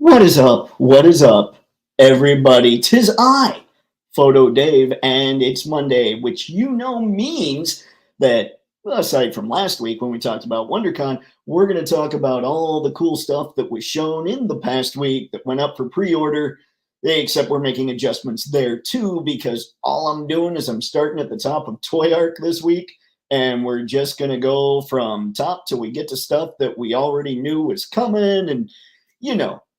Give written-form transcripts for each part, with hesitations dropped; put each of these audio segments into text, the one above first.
What is up? What is up, everybody? 'Tis I, Photo Dave, and it's Monday, which means that, well, aside from last week when we talked about WonderCon, we're going to talk about all the cool stuff that was shown in the past week that went up for pre-order, except we're making adjustments there too, because all I'm doing is I'm starting at the top of Toy Arc this week, and we're just going to go from top till we get to stuff that we already knew was coming and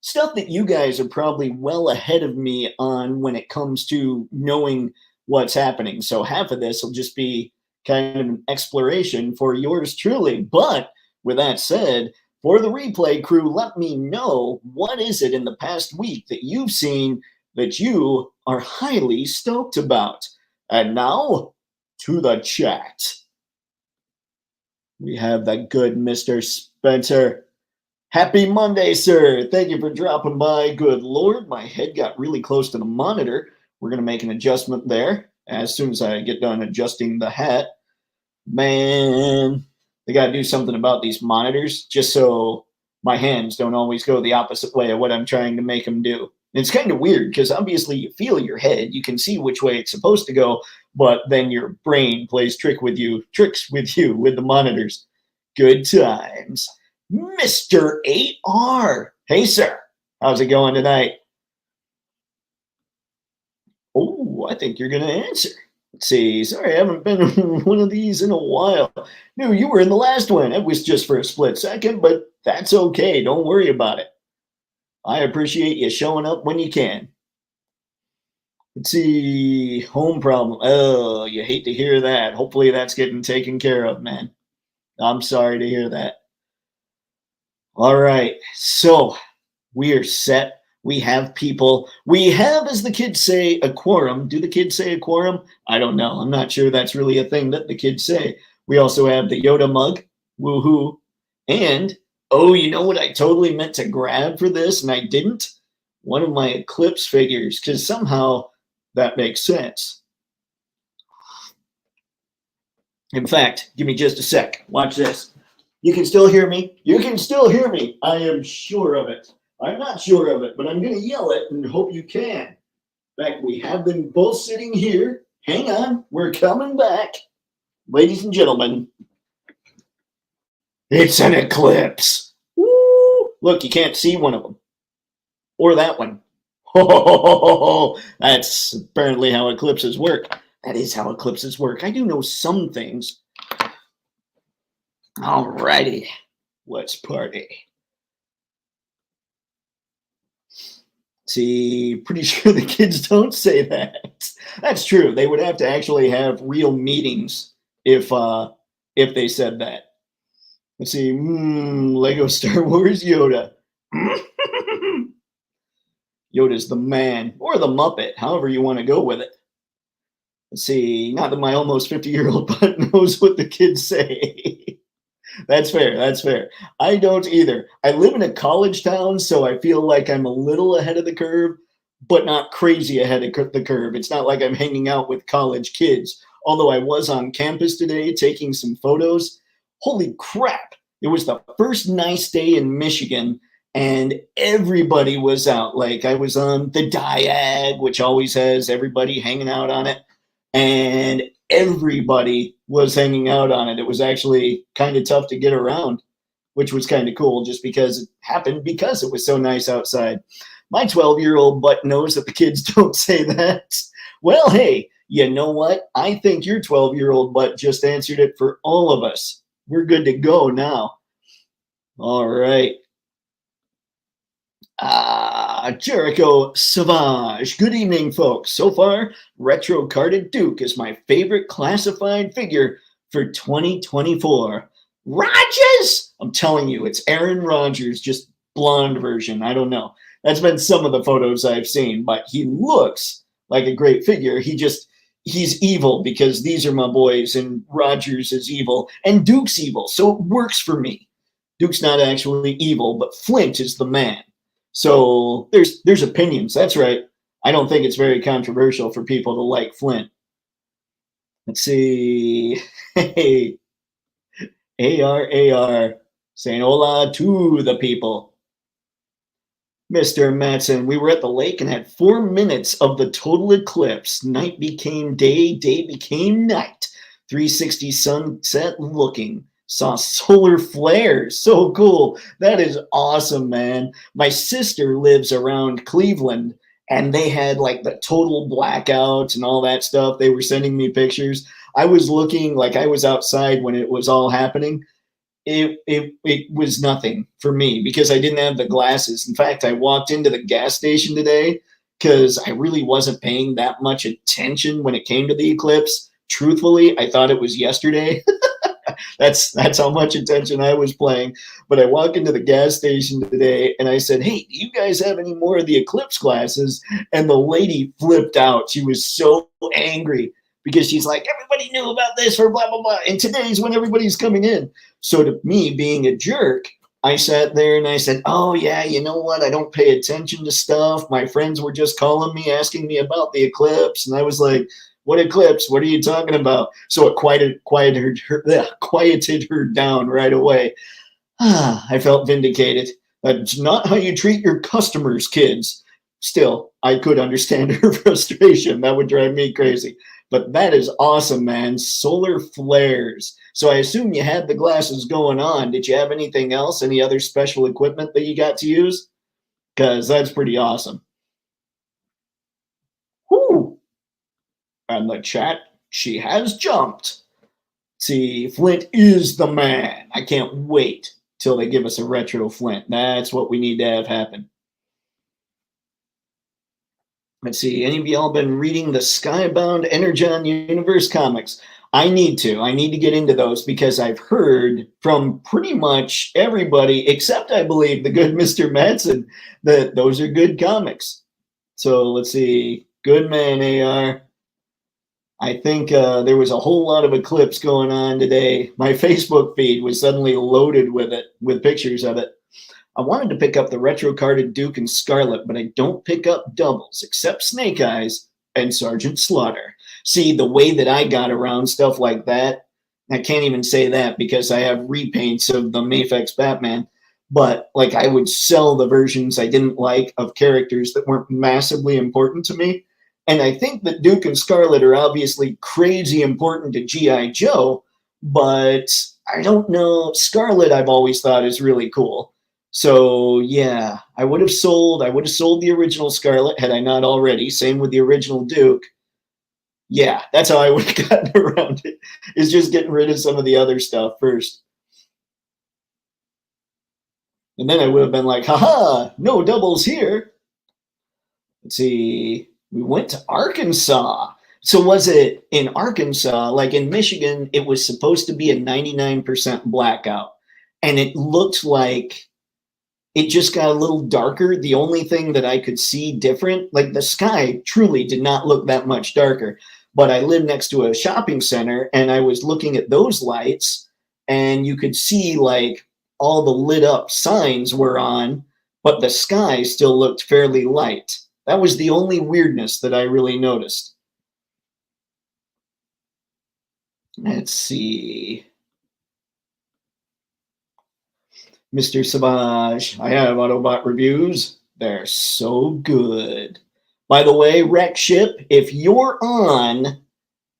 stuff that you guys are probably well ahead of me on when it comes to knowing what's happening. So half of this will just be kind of an exploration for yours truly. But with that said, for the replay crew, let me know, what is it in the past week that you've seen that you are highly stoked about? And now to the chat. We have that good Mr. Spencer. Happy Monday, sir. Thank you for dropping by. Good Lord, my head got really close to the monitor. We're going to make an adjustment there as soon as I get done adjusting the hat. Man, they got to do something about these monitors just so my hands don't always go the opposite way of what I'm trying to make them do. It's kind of weird because obviously you feel your head. You can see which way it's supposed to go, but then your brain plays tricks with you with the monitors. Good times. Mr. 8R. Hey, sir. How's it going tonight? Oh, I think you're going to answer. Let's see. Sorry, I haven't been in one of these in a while. No, you were in the last one. It was just for a split second, but that's okay. Don't worry about it. I appreciate you showing up when you can. Let's see. Home problem. Oh, you hate to hear that. Hopefully that's getting taken care of, man. I'm sorry to hear that. All right, so we are set. We have people. We have, as the kids say, a quorum. Do the kids say a quorum? I don't know. I'm not sure that's really a thing that the kids say. We also have the Yoda mug. Woohoo. And, oh, you know what I totally meant to grab for this and I didn't? One of my Eclipse figures, because somehow that makes sense. In fact, give me just a sec. Watch this. You can still hear me? You can still hear me. I am sure of it. I'm not sure of it, but I'm going to yell it and hope you can. In fact, we have them both sitting here. Hang on. We're coming back. Ladies and gentlemen, it's an eclipse. Woo! Look, you can't see one of them. Or that one. Oh, that's apparently how eclipses work. That is how eclipses work. I do know some things. Alrighty, let's party. See, pretty sure the kids don't say that. That's true. They would have to actually have real meetings if they said that. Let's see. Lego Star Wars Yoda. Yoda's the man, or the Muppet, however you want to go with it. Let's see. Not that my almost 50-year-old butt knows what the kids say. That's fair. That's fair. I don't either. I live in a college town, so I feel like I'm a little ahead of the curve, but not crazy ahead of the curve. It's not like I'm hanging out with college kids. Although I was on campus today taking some photos. Holy crap. It was the first nice day in Michigan, and everybody was out. Like, I was on the Diag, which always has everybody hanging out on it. And everybody was hanging out on it. It was actually kind of tough to get around, which was kind of cool just because it happened because it was so nice outside. My 12-year-old butt knows that the kids don't say that. Well, hey, you know what? I think your 12-year-old butt just answered it for all of us. We're good to go now. All right. Jericho Savage. Good evening, folks. So far, Retro Carded Duke is my favorite classified figure for 2024. Rodgers? I'm telling you, it's Aaron Rodgers, just blonde version. I don't know. That's been some of the photos I've seen, but he looks like a great figure. He's evil because these are my boys, and Rodgers is evil, and Duke's evil, so it works for me. Duke's not actually evil, but Flint is the man. So there's opinions. That's right. I don't think it's very controversial for people to like Flint. Let's see. Hey, AR saying hola to the people. Mr. Matson, we were at the lake and had 4 minutes of the total eclipse. Night became day, day became night. 360 sunset looking. Saw solar flares. So cool. That is awesome, man. My sister lives around Cleveland and they had like the total blackouts and all that stuff. They were sending me pictures. I was looking like I was outside when it was all happening. It was nothing for me because I didn't have the glasses. In fact, I walked into the gas station today because I really wasn't paying that much attention when it came to the eclipse. Truthfully, I thought it was yesterday. That's how much attention I was paying. But I walked into the gas station today and I said, "Hey, do you guys have any more of the eclipse glasses?" And the lady flipped out. She was so angry because she's like, "Everybody knew about this for blah, blah, blah. And today's when everybody's coming in." So to me, being a jerk, I sat there and I said, "Oh, yeah, you know what? I don't pay attention to stuff. My friends were just calling me, asking me about the eclipse." And I was like, "What eclipse? What are you talking about?" So it quieted her down right away. I felt vindicated. That's not how you treat your customers, kids. Still, I could understand her frustration. That would drive me crazy. But that is awesome, man. Solar flares. So I assume you had the glasses going on. Did you have anything else? Any other special equipment that you got to use? Because that's pretty awesome. Whoo! And the chat, she has jumped. See, Flint is the man. I can't wait till they give us a retro Flint. That's what we need to have happen. Let's see. Any of y'all been reading the Skybound Energon Universe comics? I need to. I need to get into those because I've heard from pretty much everybody, except I believe the good Mr. Madsen, that those are good comics. So let's see. Good man, AR. I think there was a whole lot of eclipse going on today. My Facebook feed was suddenly loaded with it, with pictures of it. I wanted to pick up the retro carded Duke and Scarlet, but I don't pick up doubles except Snake Eyes and Sergeant Slaughter. See, the way that I got around stuff like that, I can't even say that because I have repaints of the Mafex Batman, but like I would sell the versions I didn't like of characters that weren't massively important to me. And I think that Duke and Scarlet are obviously crazy important to G.I. Joe, but I don't know. Scarlet I've always thought is really cool. So yeah, I would have sold the original Scarlet had I not already. Same with the original Duke. Yeah, that's how I would have gotten around it. Is just getting rid of some of the other stuff first. And then I would have been like, haha, no doubles here. Let's see. We went to Arkansas. So was it in Arkansas, like in Michigan, it was supposed to be a 99% blackout. And it looked like it just got a little darker. The only thing that I could see different, like the sky truly did not look that much darker. But I live next to a shopping center and I was looking at those lights and you could see like all the lit up signs were on, but the sky still looked fairly light. That was the only weirdness that I really noticed. Let's see. Mr. Savage, I have Autobot reviews. They're so good. By the way, Wreck Ship, if you're on,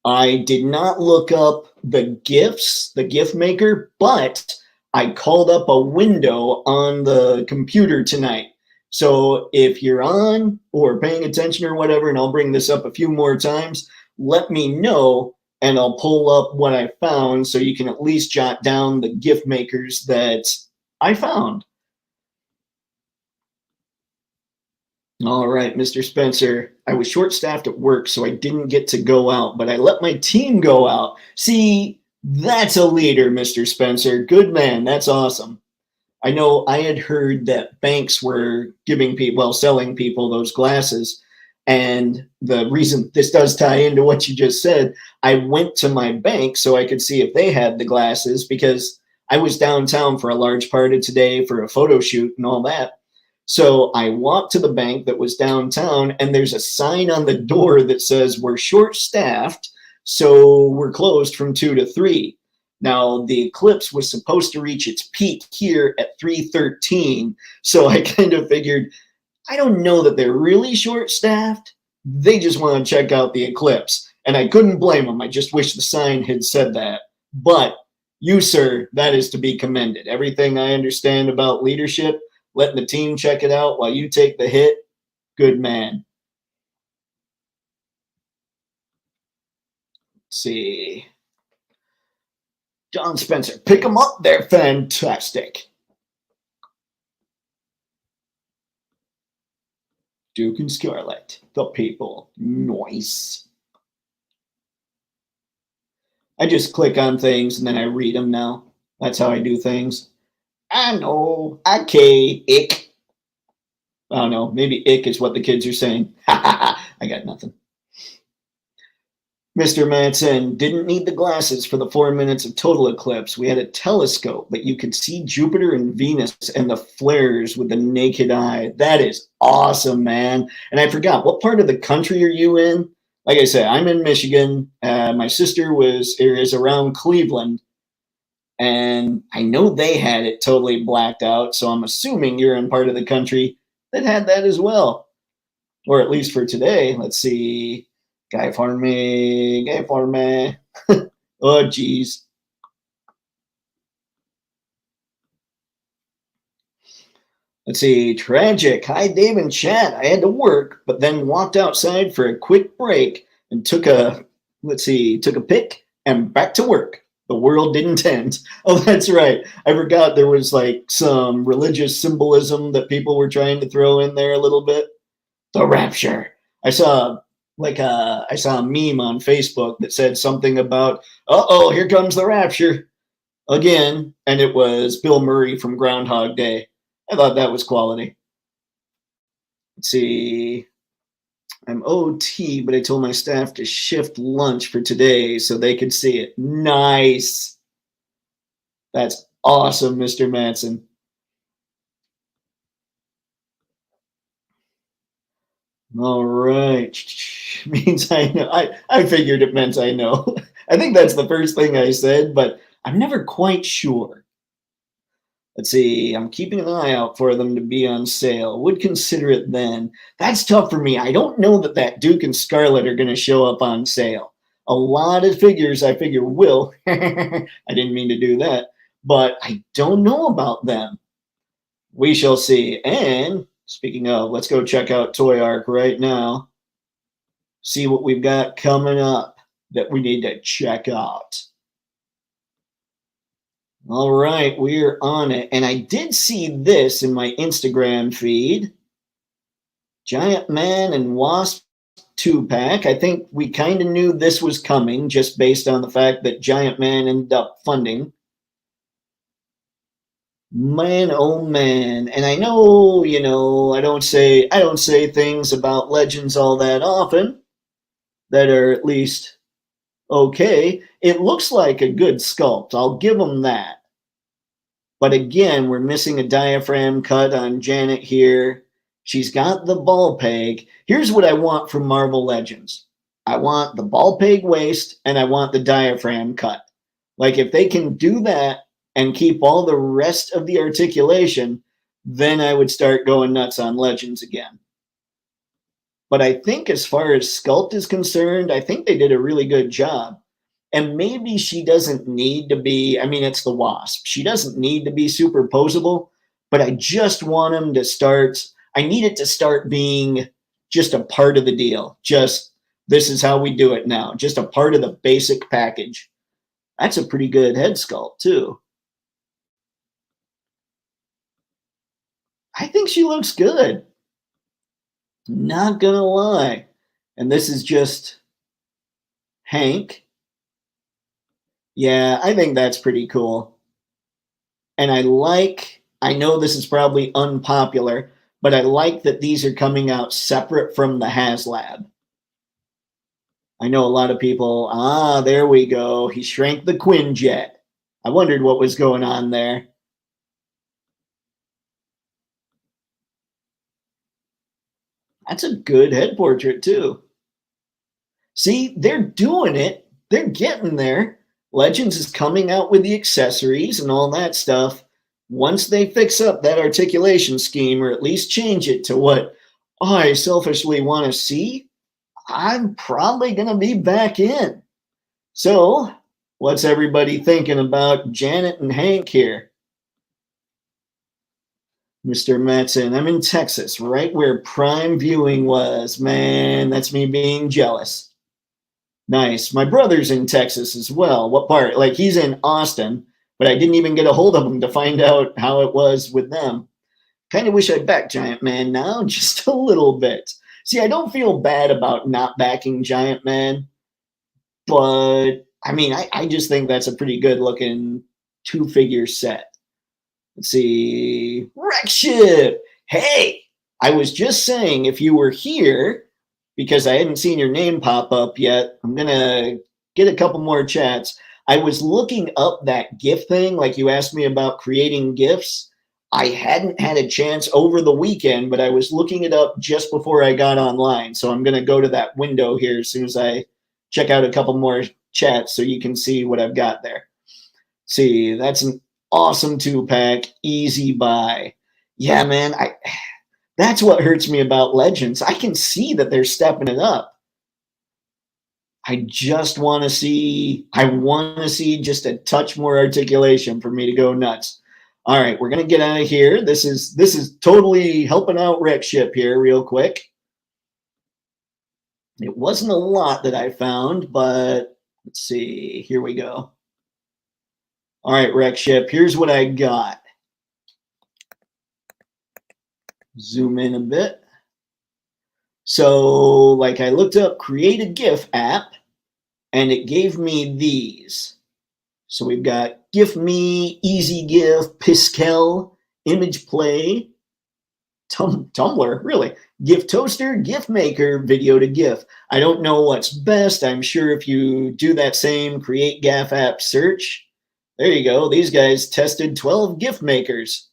I did not look up the GIFs, the GIF maker, but I called up a window on the computer tonight. So if you're on or paying attention or whatever, and I'll bring this up a few more times, let me know and I'll pull up what I found so you can at least jot down the GIF makers that I found. All right, Mr. Spencer, I was short-staffed at work, so I didn't get to go out, but I let my team go out. See, that's a leader, Mr. Spencer. Good man. That's awesome. I know I had heard that banks were giving people, well, selling people those glasses. And the reason this does tie into what you just said, I went to my bank so I could see if they had the glasses because I was downtown for a large part of today for a photo shoot and all that. So I walked to the bank that was downtown and there's a sign on the door that says we're short-staffed, so we're closed from 2 to 3. Now, the eclipse was supposed to reach its peak here at 3:13, so I kind of figured I don't know that they're really short-staffed. They just want to check out the eclipse. And I couldn't blame them. I just wish the sign had said that. But you, sir, that is to be commended. Everything I understand about leadership, letting the team check it out while you take the hit, good man. Let's see. John Spencer, pick them up. They're fantastic. Duke and Scarlet, the people. Nice. I just click on things and then I read them now. That's how I do things. I know. Okay, ick. I don't know. Maybe ick is what the kids are saying. I got nothing. Mr. Manson didn't need the glasses for the 4 minutes of total eclipse. We had a telescope, but you could see Jupiter and Venus and the flares with the naked eye. That is awesome, man. And I forgot, what part of the country are you in? Like I said, I'm in Michigan. My sister is around Cleveland. And I know they had it totally blacked out. So I'm assuming you're in part of the country that had that as well. Or at least for today. Let's see. Guy for me. Oh, geez. Let's see. Tragic. Hi, Dave and chat. I had to work, but then walked outside for a quick break and took a pic and back to work. The world didn't end. Oh, that's right. I forgot there was like some religious symbolism that people were trying to throw in there a little bit. The rapture. I saw a meme on Facebook that said something about, here comes the rapture again. And it was Bill Murray from Groundhog Day. I thought that was quality. Let's see. I'm OT, but I told my staff to shift lunch for today so they could see it. Nice. That's awesome, Mr. Manson. All right. Means I know. I figured it meant I know. I think that's the first thing I said, but I'm never quite sure. Let's see. I'm keeping an eye out for them to be on sale. Would consider it then. That's tough for me. I don't know that Duke and Scarlet are going to show up on sale. A lot of figures I figure will. I didn't mean to do that. But I don't know about them. We shall see. And speaking of, let's go check out Toy Arc right now. See what we've got coming up that we need to check out. All right, we're on it. And I did see this in my Instagram feed. Giant Man and Wasp 2-pack. I think we kind of knew this was coming just based on the fact that Giant Man ended up funding. Man, oh man. And I know, I don't say things about Legends all that often that are at least okay. It looks like a good sculpt. I'll give them that. But again, we're missing a diaphragm cut on Janet here. She's got the ball peg. Here's what I want from Marvel Legends. I want the ball peg waist and I want the diaphragm cut. Like if they can do that and keep all the rest of the articulation, then I would start going nuts on Legends again. But I think as far as sculpt is concerned, I think they did a really good job. And maybe she doesn't need to be, it's the Wasp. She doesn't need to be superposable, but I just want them to start, I need it to start being just a part of the deal. Just, this is how we do it now. Just a part of the basic package. That's a pretty good head sculpt, too. I think she looks good. Not gonna lie. And this is just Hank. Yeah, I think that's pretty cool. And I know this is probably unpopular, but I like that these are coming out separate from the HasLab. I know a lot of people, there we go. He shrank the Quinjet. I wondered what was going on there. That's a good head portrait, too. See, they're doing it. They're getting there. Legends is coming out with the accessories and all that stuff. Once they fix up that articulation scheme, or at least change it to what I selfishly want to see, I'm probably going to be back in. So, what's everybody thinking about Janet and Hank here? Mr. Matson, I'm in Texas, right where prime viewing was. Man, that's me being jealous. Nice. My brother's in Texas as well. What part? Like, he's in Austin, but I didn't even get a hold of him to find out how it was with them. Kind of wish I'd back Giant Man now, just a little bit. See, I don't feel bad about not backing Giant Man, but I mean, I just think that's a pretty good looking two-figure set. Let's see. Wreck Ship. Hey, I was just saying if you were here, because I hadn't seen your name pop up yet, I'm going to get a couple more chats. I was looking up that GIF thing, like you asked me about creating GIFs. I hadn't had a chance over the weekend, but I was looking it up just before I got online. So I'm going to go to that window here as soon as I check out a couple more chats so you can see what I've got there. See, that's an awesome 2-pack, easy buy. Yeah, man, that's what hurts me about Legends. I can see that they're stepping it up. I just want to see, just a touch more articulation for me to go nuts. All right, we're going to get out of here. This is totally helping out Wreck Ship here real quick. It wasn't a lot that I found, but let's see. Here we go. All right, Wreck Ship, here's what I got. Zoom in a bit. So, like, I looked up Create a GIF app, and it gave me these. So we've got GIF Me, Easy GIF, Piskel, Image Play, Tumblr, really, GIF Toaster, GIF Maker, Video to GIF. I don't know what's best. I'm sure if you do that same Create GIF app search, there you go. These guys tested 12 GIF makers.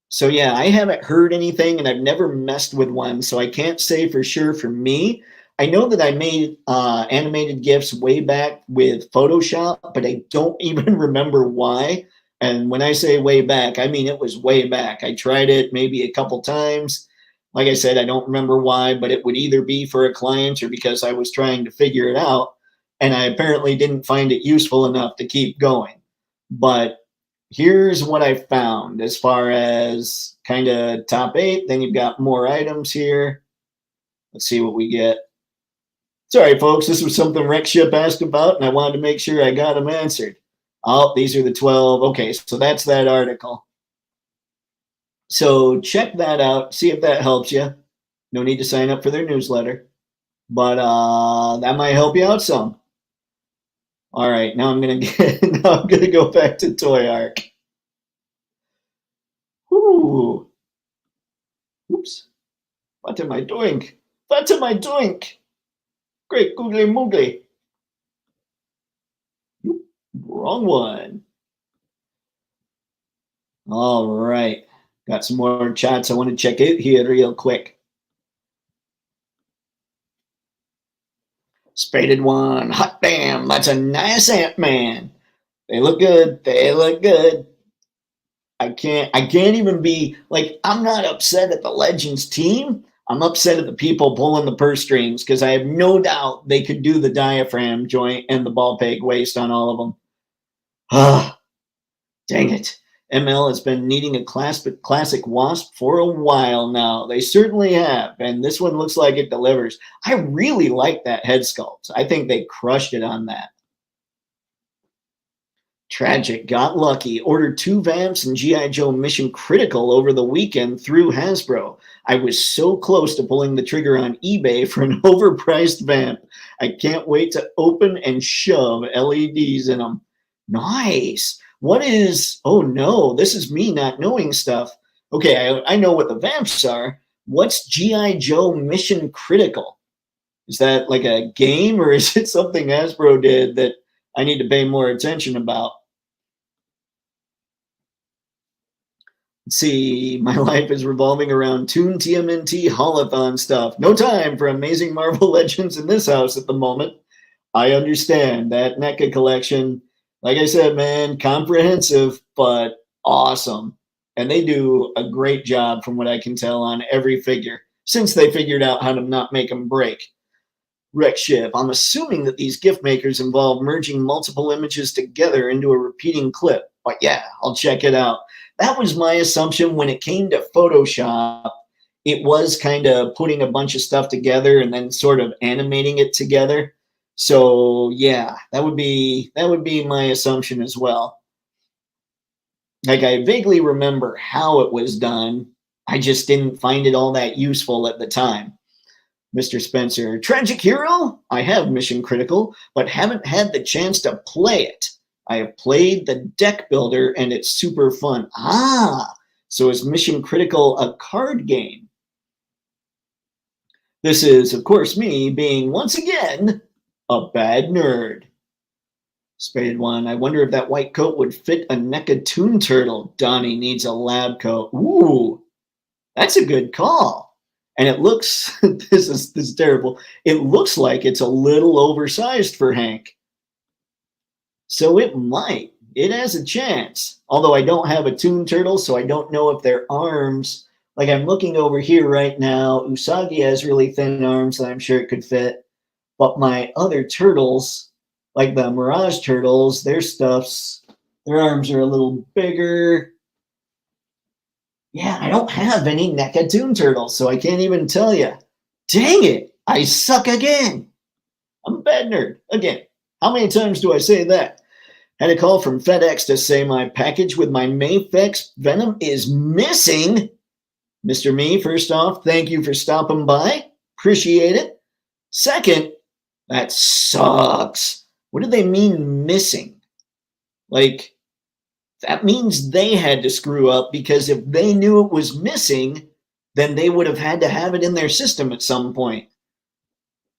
So yeah, I haven't heard anything and I've never messed with one, so I can't say for sure for me. I know that I made animated GIFs way back with Photoshop, but I don't even remember why. And when I say way back, I mean it was way back. I tried it maybe a couple times. Like I said, I don't remember why, but it would either be for a client or because I was trying to figure it out. And I apparently didn't find it useful enough to keep going. But here's what I found as far as kind of top 8. Then you've got more items here. Let's see what we get. Sorry, folks, this was something Wreck Ship asked about, and I wanted to make sure I got them answered. Oh, these are the 12. Okay, so that's that article. So check that out. See if that helps you. No need to sign up for their newsletter, but that might help you out some. All right, now I'm gonna go back to Toy Arc. Ooh. Oops. What am I doing? What am I doing? Great googly moogly. Wrong one. All right. Got some more chats I want to check out here real quick. Spaded one. Hot damn. That's a nice Ant-Man. They look good. They look good. I can't even be like, I'm not upset at the Legends team. I'm upset at the people pulling the purse strings because I have no doubt they could do the diaphragm joint and the ball peg waist on all of them. Ah, dang it. ML has been needing a classic Wasp for a while now. They certainly have, and this one looks like it delivers. I really like that head sculpt. I think they crushed it on that. Tragic, got lucky, ordered 2 Vamps and G.I. Joe Mission Critical over the weekend through Hasbro. I was so close to pulling the trigger on eBay for an overpriced Vamp. I can't wait to open and shove LEDs in them. Nice. What is, oh no, this is me not knowing stuff. Okay, I know what the Vamps are. What's G.I. Joe Mission Critical? Is that like a game or is it something Hasbro did that I need to pay more attention about? Let's see, my life is revolving around Toon TMNT Holothon stuff. No time for Amazing Marvel Legends in this house at the moment. I understand that NECA collection, like I said, man, comprehensive, but awesome. And they do a great job, from what I can tell, on every figure, since they figured out how to not make them break. Wreck Ship. I'm assuming that these gift makers involve merging multiple images together into a repeating clip. But yeah, I'll check it out. That was my assumption when it came to Photoshop. It was kind of putting a bunch of stuff together and then sort of animating it together. So yeah, that would be my assumption as well. Like, I vaguely remember how it was done. I just didn't find it all that useful at the time. Mr. Spencer, Tragic Hero? I have Mission Critical, but haven't had the chance to play it. I have played the deck builder and it's super fun. Ah, so is Mission Critical a card game? This is, of course, me being, once again, a bad nerd. Spade One, I wonder if that white coat would fit a NECA Toon Turtle. Donnie needs a lab coat. Ooh, that's a good call. And it looks, this is terrible. It looks like it's a little oversized for Hank. So it might. It has a chance. Although I don't have a Toon Turtle, so I don't know if their arms, like I'm looking over here right now, Usagi has really thin arms that I'm sure it could fit. But my other turtles, like the Mirage Turtles, their arms are a little bigger. Yeah, I don't have any NECA Toon Turtles, so I can't even tell you. Dang it, I suck again. I'm a bad nerd. Again, how many times do I say that? Had a call from FedEx to say my package with my Mayfex Venom is missing. Mr. Me, first off, thank you for stopping by. Appreciate it. Second, that sucks. What do they mean missing? Like, that means they had to screw up, because if they knew it was missing, then they would have had to have it in their system at some point.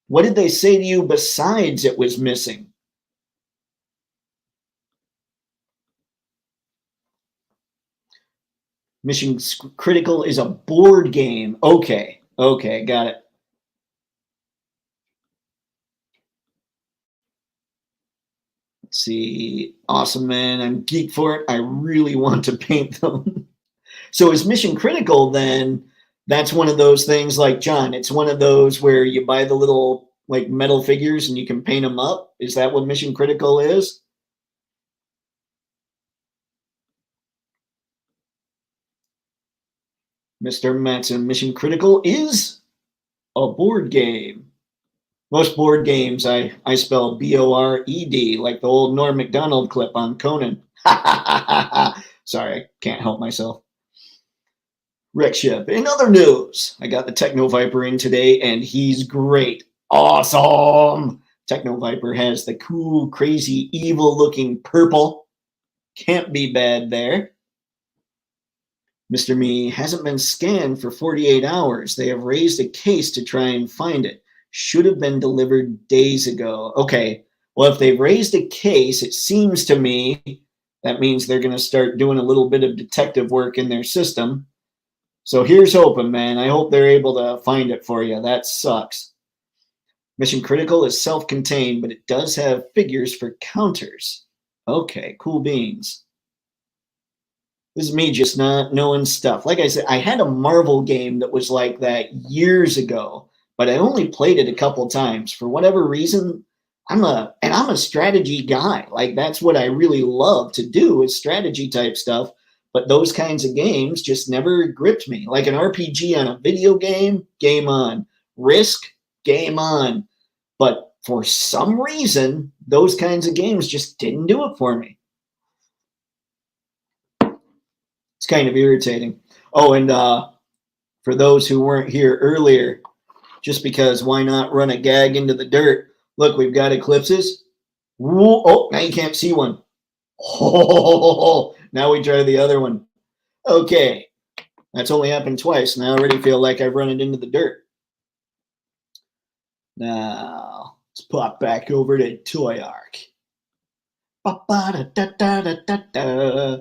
What did they say to you besides it was missing? Mission Critical is a board game. Okay, got it. Let's see. Awesome, man. I'm geek for it. I really want to paint them. So is Mission Critical then, that's one of those things like, John, it's one of those where you buy the little like metal figures and you can paint them up? Is that what Mission Critical is? Mr. Matson, Mission Critical is a board game. Most board games, I spell B-O-R-E-D, like the old Norm Macdonald clip on Conan. Sorry, I can't help myself. Wreck Ship. In other news, I got the Techno Viper in today, and he's great. Awesome! Techno Viper has the cool, crazy, evil-looking purple. Can't be bad there. Mr. Me hasn't been scanned for 48 hours. They have raised a case to try and find it. Should have been delivered days ago. Okay, well, if they've raised a case, it seems to me that means they're going to start doing a little bit of detective work in their system. So here's hoping, man. I hope they're able to find it for you. That sucks. Mission Critical is self-contained, but it does have figures for counters. Okay, cool beans. This is me just not knowing stuff. Like I said, I had a Marvel game that was like that years ago, but I only played it a couple times. For whatever reason, I'm a strategy guy. Like, that's what I really love to do, is strategy type stuff. But those kinds of games just never gripped me. Like an RPG on a video game, game on. Risk, game on. But for some reason, those kinds of games just didn't do it for me. It's kind of irritating. Oh, and for those who weren't here earlier, just because why not run a gag into the dirt? Look, we've got eclipses. Whoa, oh, now you can't see one. Oh, now we try the other one. Okay, that's only happened twice, and I already feel like I've run it into the dirt. Now, let's pop back over to Toy Arc. Ba-ba-da-da-da-da-da.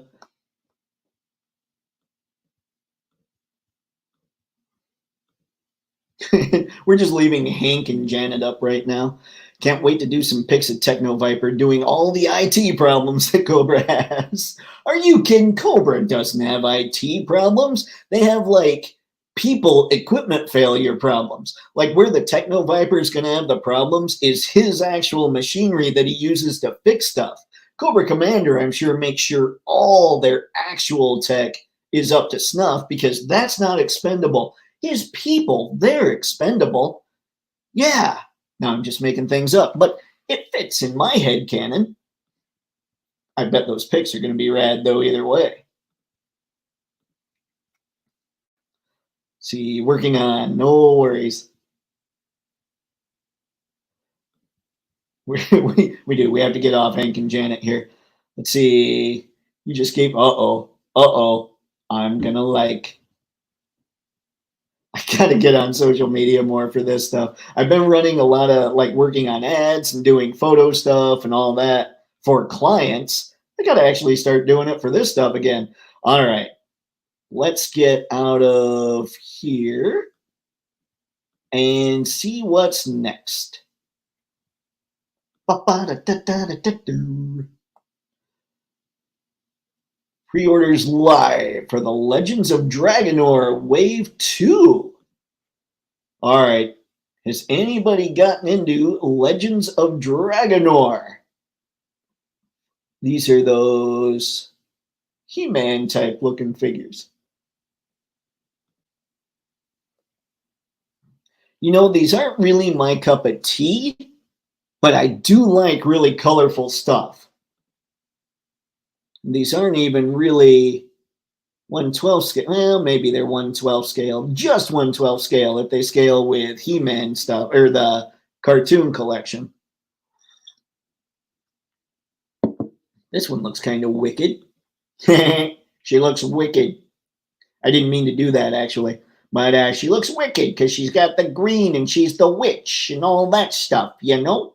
We're just leaving Hank and Janet up right now. Can't wait to do some pics of Techno Viper doing all the IT problems that Cobra has. Are you kidding? Cobra doesn't have IT problems. They have like people equipment failure problems. Like where the Techno Viper is going to have the problems is his actual machinery that he uses to fix stuff. Cobra Commander, I'm sure, makes sure all their actual tech is up to snuff because that's not expendable. His people, they're expendable. Yeah. Now I'm just making things up, but it fits in my head canon. I bet those pics are going to be rad though either way. See, working on, no worries. We do. We have to get off Hank and Janet here. Let's see. You just keep, I'm going to like, I got to get on social media more for this stuff. I've been running a lot of like working on ads and doing photo stuff and all that for clients. I got to actually start doing it for this stuff again. All right. Let's get out of here and see what's next. Pre-orders live for the Legends of Dragonor Wave 2. All right. Has anybody gotten into Legends of Dragonor? These are those He-Man type looking figures. You know, these aren't really my cup of tea, but I do like really colorful stuff. These aren't even really 1/12 scale. Well, maybe they're 1/12 scale, just 1/12 scale if they scale with He-Man stuff or the cartoon collection. This one looks kind of wicked. She looks wicked. I didn't mean to do that actually, but she looks wicked because she's got the green and she's the witch and all that stuff, you know?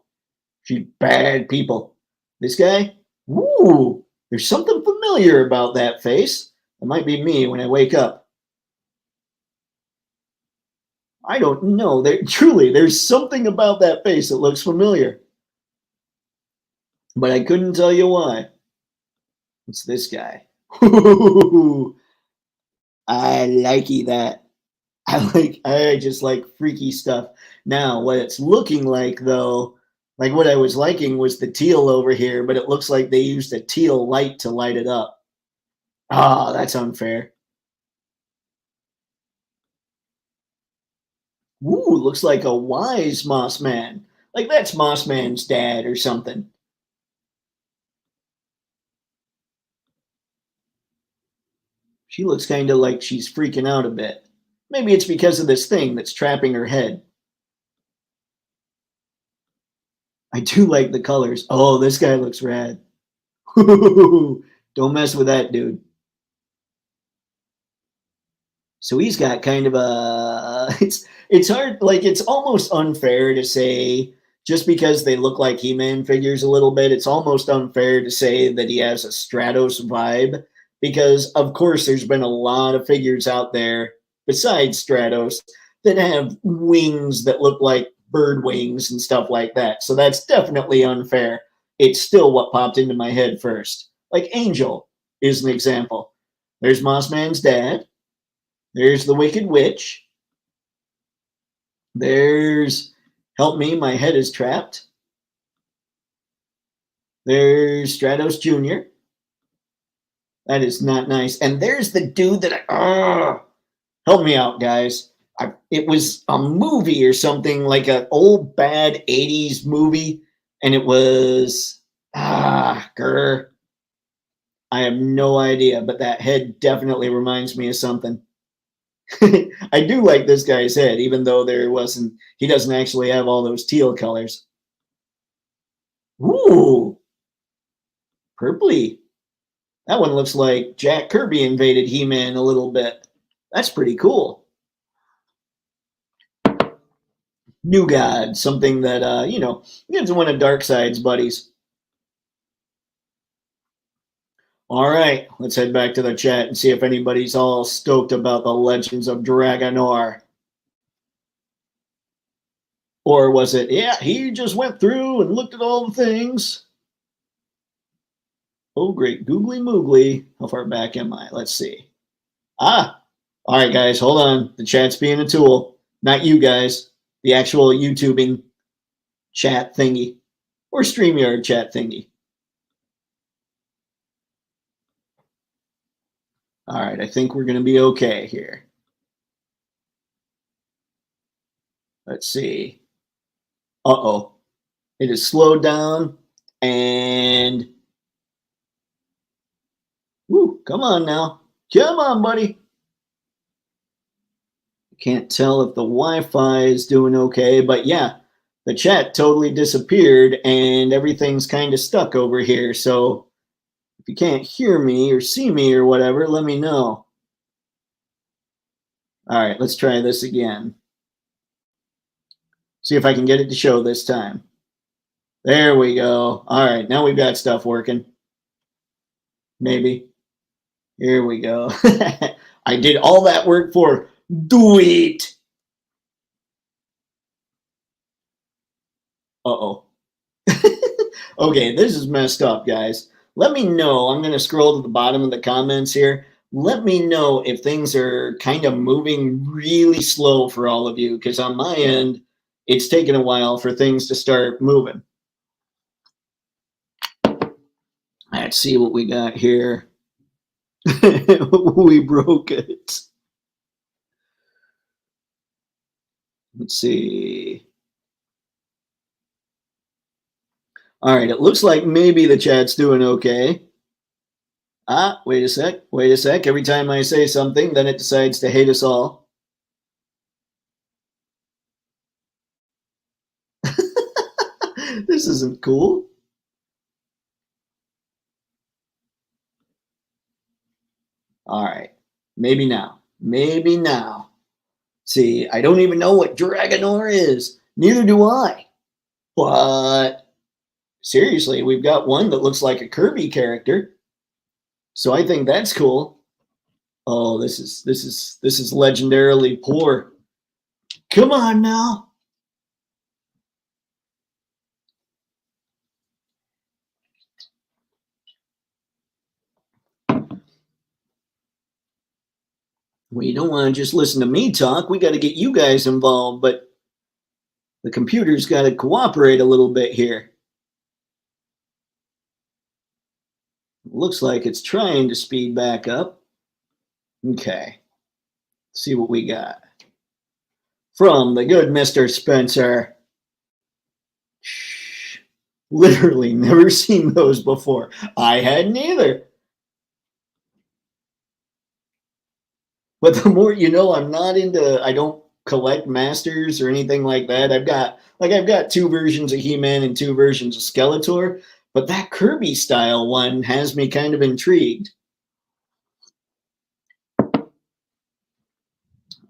She's bad people. This guy, ooh, there's something familiar about that face. It might be me when I wake up. I don't know. Truly, there's something about that face that looks familiar. But I couldn't tell you why. What's this guy? I likey that. I just like freaky stuff. Now, what it's looking like though, like what I was liking was the teal over here, but it looks like they used a teal light to light it up. Ah, that's unfair. Ooh, looks like a wise Moss Man. Like that's Moss Man's dad or something. She looks kind of like she's freaking out a bit. Maybe it's because of this thing that's trapping her head. I do like the colors. Oh, this guy looks rad. Don't mess with that dude. So he's got kind of a it's hard, like it's almost unfair to say just because they look like He-Man figures a little bit, it's almost unfair to say that he has a Stratos vibe because of course there's been a lot of figures out there besides Stratos that have wings that look like bird wings and stuff like that. So that's definitely unfair. It's still what popped into my head first. Like Angel is an example. There's Mossman's dad. There's the Wicked Witch. There's, help me, my head is trapped. There's Stratos Jr. That is not nice. And there's the dude that help me out, guys. It was a movie or something, like an old bad 80s movie. And it was, grr. I have no idea, but that head definitely reminds me of something. I do like this guy's head, even though he doesn't actually have all those teal colors. Ooh, purpley. That one looks like Jack Kirby invaded He-Man a little bit. That's pretty cool. New God, something that, it's one of Darkseid's buddies. All right, let's head back to the chat and see if anybody's all stoked about the Legends of Dragonor. Or was it, yeah, he just went through and looked at all the things? Oh, great. Googly moogly. How far back am I? Let's see. Ah, all right, guys, hold on. The chat's being a tool. Not you guys. The actual YouTubing chat thingy or StreamYard chat thingy. All right, I think we're going to be okay here. Let's see. Uh-oh. It has slowed down and... Woo, come on now. Come on, buddy. Can't tell if the Wi-Fi is doing okay, but yeah, the chat totally disappeared and everything's kind of stuck over here. So if you can't hear me or see me or whatever, let me know. All right, let's try this again. See if I can get it to show this time. There we go. All right, now we've got stuff working. Maybe. Here we go. I did all that work for do it. Uh-oh. Okay, this is messed up, guys. Let me know. I'm going to scroll to the bottom of the comments here. Let me know if things are kind of moving really slow for all of you, because on my end, it's taken a while for things to start moving. Let's see what we got here. We broke it. Let's see. All right, it looks like maybe the chat's doing okay. Ah, wait a sec. Wait a sec. Every time I say something, then it decides to hate us all. This isn't cool. All right. Maybe now. Maybe now. See, I don't even know what Dragonor is. Neither do I. But seriously, we've got one that looks like a Kirby character. So I think that's cool. Oh, this is legendarily poor. Come on now. We don't want to just listen to me talk. We got to get you guys involved, but the computer's got to cooperate a little bit here. Looks like it's trying to speed back up. Okay. Let's see what we got. From the good Mr. Spencer. Shh. Literally never seen those before. I hadn't either. But the more you know, I don't collect masters or anything like that. I've got 2 versions of He-Man and 2 versions of Skeletor, but that Kirby style one has me kind of intrigued.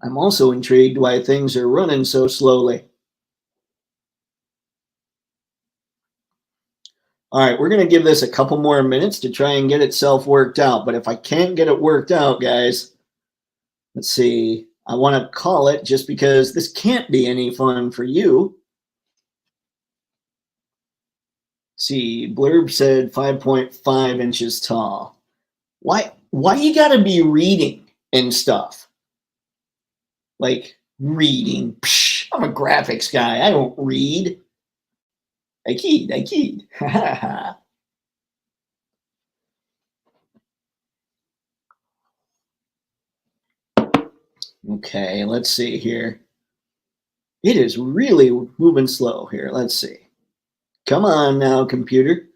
I'm also intrigued why things are running so slowly. All right, we're going to give this a couple more minutes to try and get itself worked out. But if I can't get it worked out, guys, let's see. I want to call it just because this can't be any fun for you. Let's see, Blurb said 5.5 inches tall. Why you got to be reading and stuff? Like reading. Psh, I'm a graphics guy. I don't read. I keyed. Okay, let's see here. It is really moving slow here. Let's see. Come on now, computer.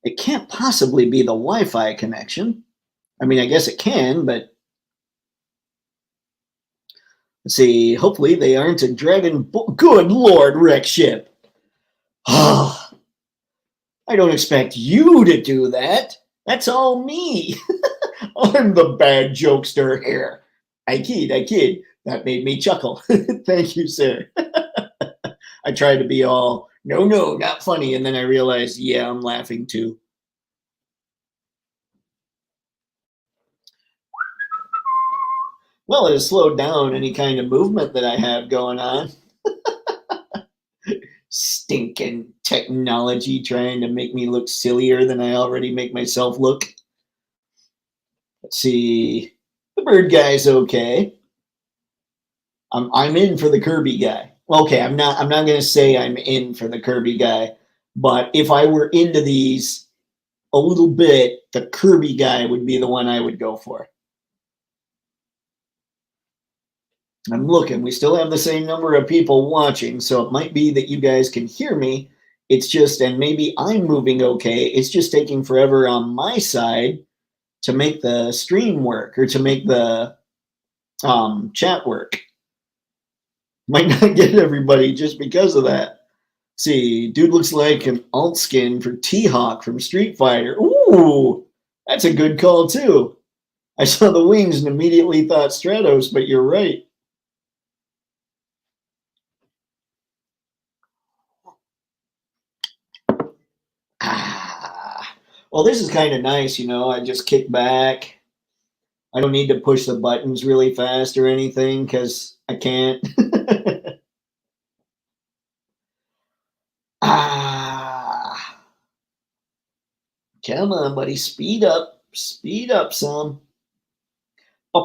It can't possibly be the Wi-Fi connection. I mean, I guess it can, but let's see. Hopefully they aren't a dragon. Good Lord, wreck ship. I don't expect you to do that. That's all me. I'm the bad jokester here. I kid. That made me chuckle. Thank you, sir. I tried to be all, no, not funny. And then I realized, yeah, I'm laughing too. Well, it has slowed down any kind of movement that I have going on. Stinking technology trying to make me look sillier than I already make myself look. Let's see. The bird guy's okay. I'm in for the Kirby guy. Okay, I'm not going to say I'm in for the Kirby guy, but if I were into these a little bit, the Kirby guy would be the one I would go for. I'm looking. We still have the same number of people watching, so it might be that you guys can hear me. It's just, and maybe I'm moving okay. It's just taking forever on my side to make the stream work or to make the chat work. Might not get everybody just because of that. See, dude looks like an alt skin for T-Hawk from Street Fighter. Ooh, that's a good call too. I saw the wings and immediately thought Stratos, but you're right. Well, this is kind of nice, you know. I just kick back. I don't need to push the buttons really fast or anything because I can't. Come on, buddy. Speed up. Speed up some. They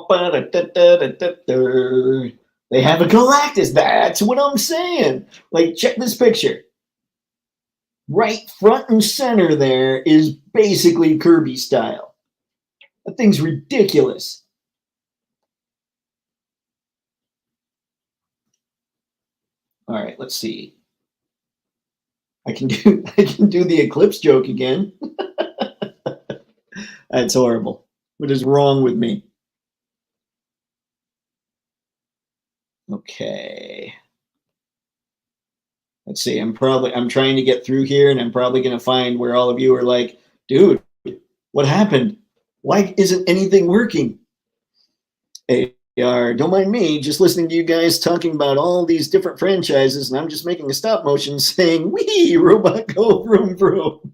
have a Galactus. That's what I'm saying. Like, check this picture. Right front and center there is basically Kirby style. That thing's ridiculous. All right, let's see. I can do the eclipse joke again. That's horrible. What is wrong with me? Okay. Let's see. I'm trying to get through here, and I'm probably going to find where all of you are like, dude, what happened? Why isn't anything working? AR, don't mind me, just listening to you guys talking about all these different franchises, and I'm just making a stop motion saying, wee, robot go vroom vroom.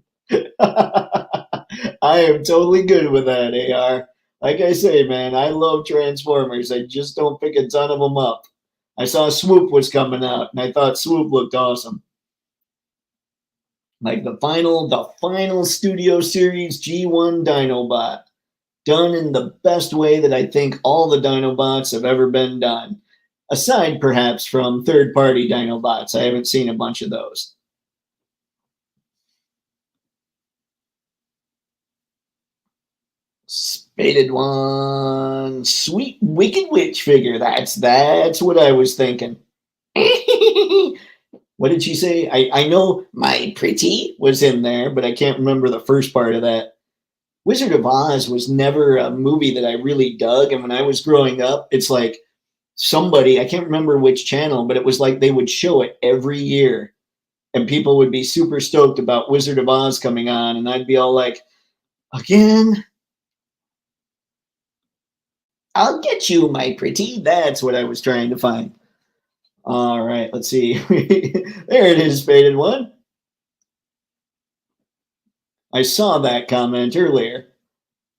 I am totally good with that, AR. Like I say, man, I love Transformers. I just don't pick a ton of them up. I saw Swoop was coming out, and I thought Swoop looked awesome. Like the final Studio Series G1 Dinobot, done in the best way that I think all the Dinobots have ever been done. Aside, perhaps, from third-party Dinobots. I haven't seen a bunch of those. Spaded one. Sweet Wicked Witch figure. That's what I was thinking. What did she say? I know my pretty was in there, but I can't remember the first part of that. Wizard of Oz was never a movie that I really dug. And when I was growing up, it's like somebody, I can't remember which channel, but it was like they would show it every year. And people would be super stoked about Wizard of Oz coming on. And I'd be all like, again? I'll get you, my pretty. That's what I was trying to find. All right, let's see. There it is, Faded One. I saw that comment earlier.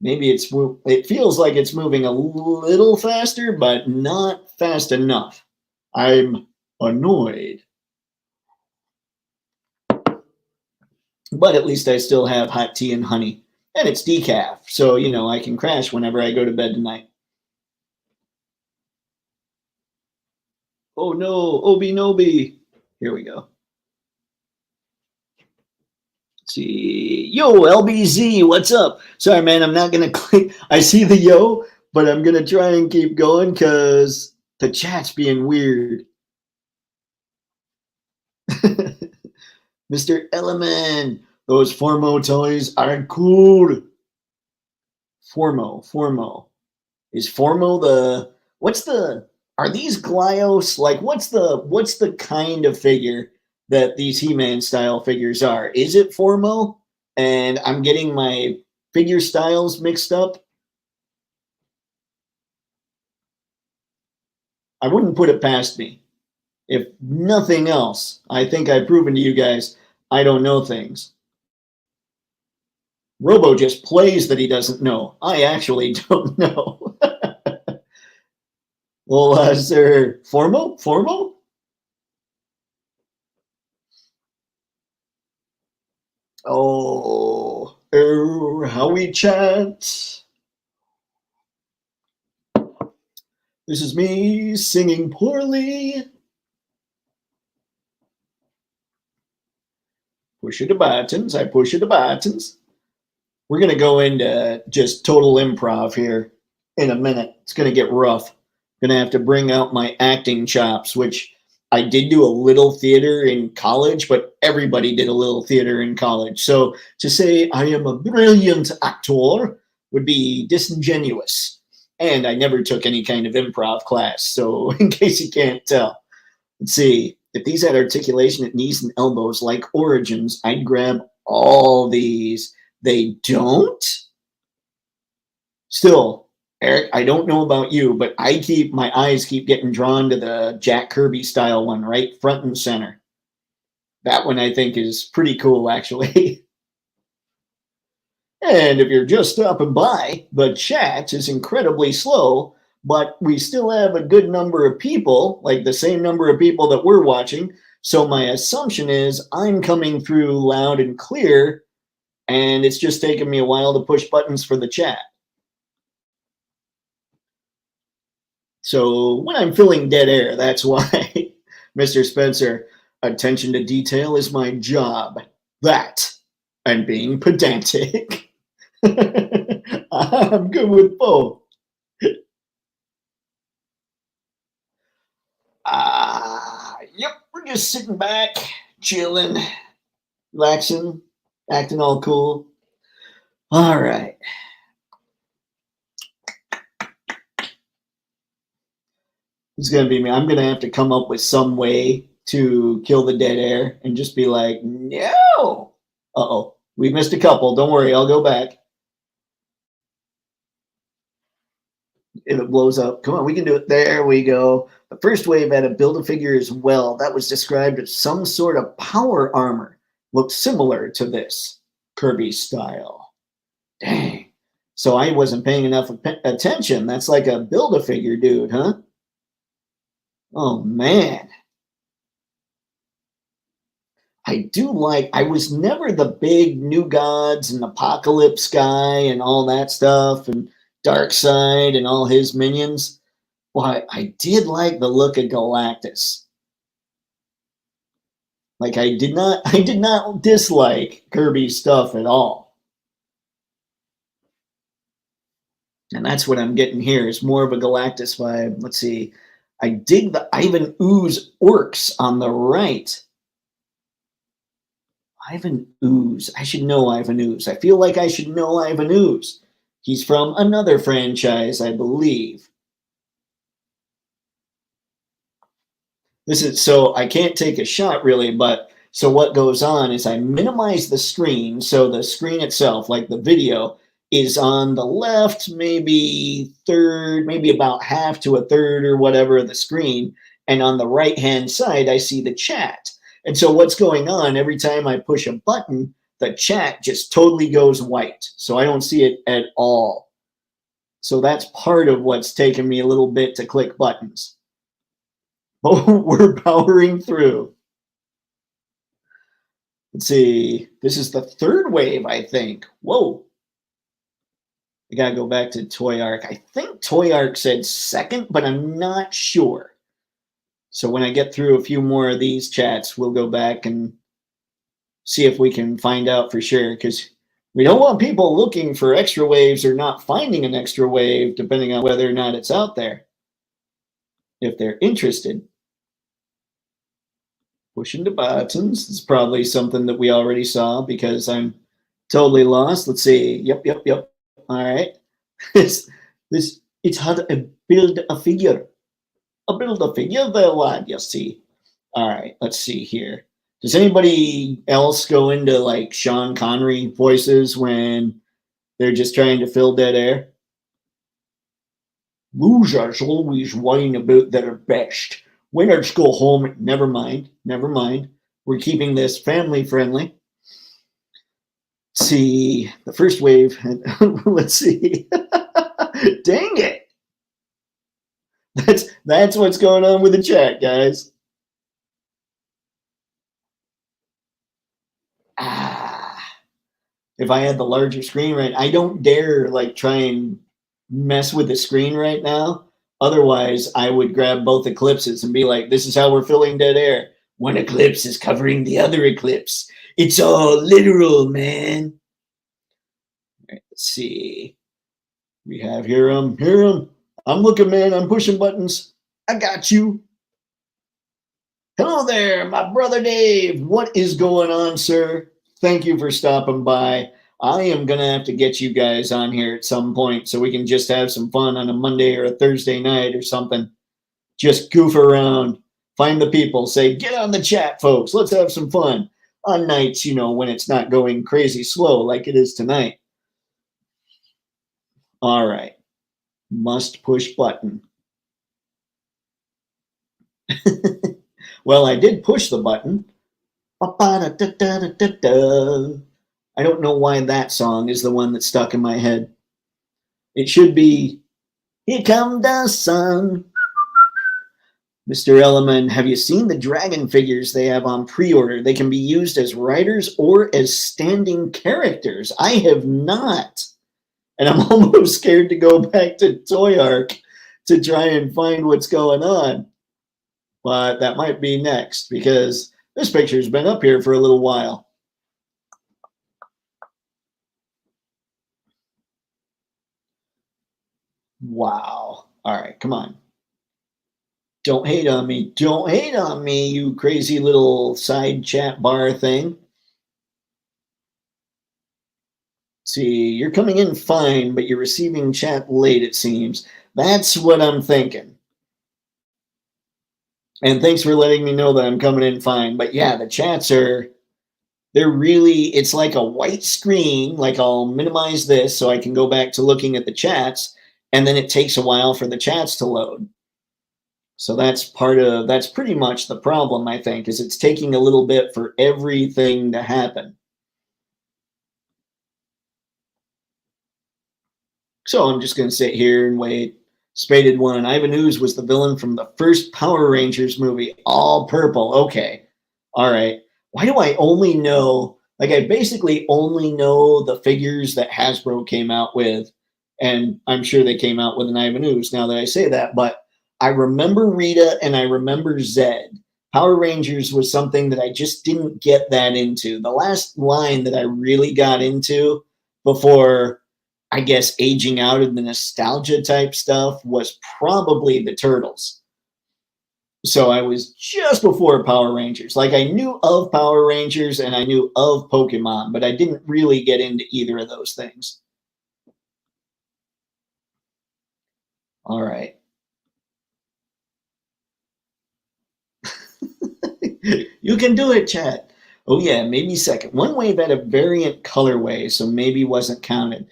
Maybe it feels like it's moving a little faster, but not fast enough. I'm annoyed. But at least I still have hot tea and honey. And it's decaf, so, you know, I can crash whenever I go to bed tonight. Oh no, Obi Nobi. Here we go. Let's see. Yo, LBZ, what's up? Sorry, man, I'm not going to click. I see the yo, but I'm going to try and keep going because the chat's being weird. Mr. Element, those Formo toys are cool. Formo. Is Formo are these Glyos? Like, what's the kind of figure that these He-Man style figures are? Is it Formo? And I'm getting my figure styles mixed up. I wouldn't put it past me. If nothing else, I think I've proven to you guys I don't know things. Robo just plays that he doesn't know. I actually don't know. Well, sir, Formo? Oh, how we chat. This is me singing poorly. Push it to buttons. I push it to buttons. We're going to go into just total improv here in a minute. It's going to get rough. I'm going to have to bring out my acting chops, which I did do a little theater in college, but everybody did a little theater in college. So to say I am a brilliant actor would be disingenuous. And I never took any kind of improv class. So in case you can't tell, let's see. If these had articulation at knees and elbows like origins, I'd grab all these. They don't? Still, Eric, I don't know about you, but my eyes keep getting drawn to the Jack Kirby style one, right? Front and center. That one I think is pretty cool, actually. And if you're just stopping by, the chat is incredibly slow, but we still have a good number of people, like the same number of people that we're watching. So my assumption is I'm coming through loud and clear, and it's just taken me a while to push buttons for the chat. So when I'm filling dead air, that's why. Mr. Spencer, attention to detail is my job. That and being pedantic. I'm good with both. Yep, we're just sitting back, chilling, relaxing, acting all cool. All right. It's going to be me. I'm going to have to come up with some way to kill the dead air and just be like, no. Uh-oh, we missed a couple. Don't worry, I'll go back. If it blows up, come on, we can do it. There we go. The first wave had a Build-A-Figure as well. That was described as some sort of power armor. Looked similar to this Kirby style. Dang. So I wasn't paying enough attention. That's like a Build-A-Figure dude, huh? Oh, man. I was never the big New Gods and Apocalypse guy and all that stuff and Darkseid and all his minions. Well, I did like the look of Galactus. Like I did not dislike Kirby's stuff at all. And that's what I'm getting here is more of a Galactus vibe. Let's see. I dig the Ivan Ooze orcs on the right. Ivan Ooze. I should know Ivan Ooze. I feel like I should know Ivan Ooze. He's from another franchise, I believe. So I can't take a shot really, but so what goes on is I minimize the screen. So the screen itself, like the video, is on the left, maybe third, maybe about half to a third or whatever of the screen. And on the right-hand side, I see the chat. And so what's going on, every time I push a button, the chat just totally goes white. So I don't see it at all. So that's part of what's taken me a little bit to click buttons. Oh, we're powering through. Let's see. This is the third wave, I think. Whoa. I got to go back to Toyark. I think Toyark said second, but I'm not sure. So when I get through a few more of these chats, we'll go back and see if we can find out for sure, because we don't want people looking for extra waves or not finding an extra wave, depending on whether or not it's out there, if they're interested. Pushing the buttons. It's probably something that we already saw because I'm totally lost. Let's see. Yep. All right. It's how to build a figure. Build a figure, the lad, you see. All right, let's see here. Does anybody else go into like Sean Connery voices when they're just trying to fill dead air? Losers always whine about their best. Winners go home. Never mind. We're keeping this family friendly. Let's see, the first wave. Let's see. Dang it. That's what's going on with the chat, guys. If I had the larger screen right, I don't dare like try and mess with the screen right now. Otherwise, I would grab both eclipses and be like, this is how we're filling dead air. One eclipse is covering the other eclipse. It's all literal, man. All right, let's see. We have here him. I'm looking, man. I'm pushing buttons. I got you. Hello there, my brother Dave. What is going on, sir? Thank you for stopping by. I am going to have to get you guys on here at some point so we can just have some fun on a Monday or a Thursday night or something. Just goof around, find the people, say, get on the chat, folks. Let's have some fun on nights, you know, when it's not going crazy slow like it is tonight. All right. Must push button. Well, I did push the button. I don't know why that song is the one that stuck in my head. It should be, Here Come the Sun. Mr. Elliman, have you seen the dragon figures they have on pre-order? They can be used as riders or as standing characters. I have not. And I'm almost scared to go back to Toy Ark to try and find what's going on. But that might be next because this picture's been up here for a little while. Wow. All right, come on. Don't hate on me. Don't hate on me, you crazy little side chat bar thing. See, you're coming in fine, but you're receiving chat late, it seems. That's what I'm thinking. And thanks for letting me know that I'm coming in fine. But yeah, the chats are, they're really, it's like a white screen. Like I'll minimize this so I can go back to looking at the chats. And then it takes a while for the chats to load. So that's pretty much the problem, I think, is it's taking a little bit for everything to happen. So I'm just going to sit here and wait. Spaded one. Ivan Ooze was the villain from the first Power Rangers movie. All purple. Okay. All right. Why do I only know, like I basically only know the figures that Hasbro came out with. And I'm sure they came out with an Ivan Ooze now that I say that. But I remember Rita and I remember Zed. Power Rangers was something that I just didn't get that into. The last line that I really got into before, I guess, aging out of the nostalgia type stuff was probably the Turtles. So I was just before Power Rangers. Like I knew of Power Rangers and I knew of Pokemon, but I didn't really get into either of those things. All right. You can do it, chat. Oh yeah, maybe second. One wave had a variant colorway, so maybe wasn't counted.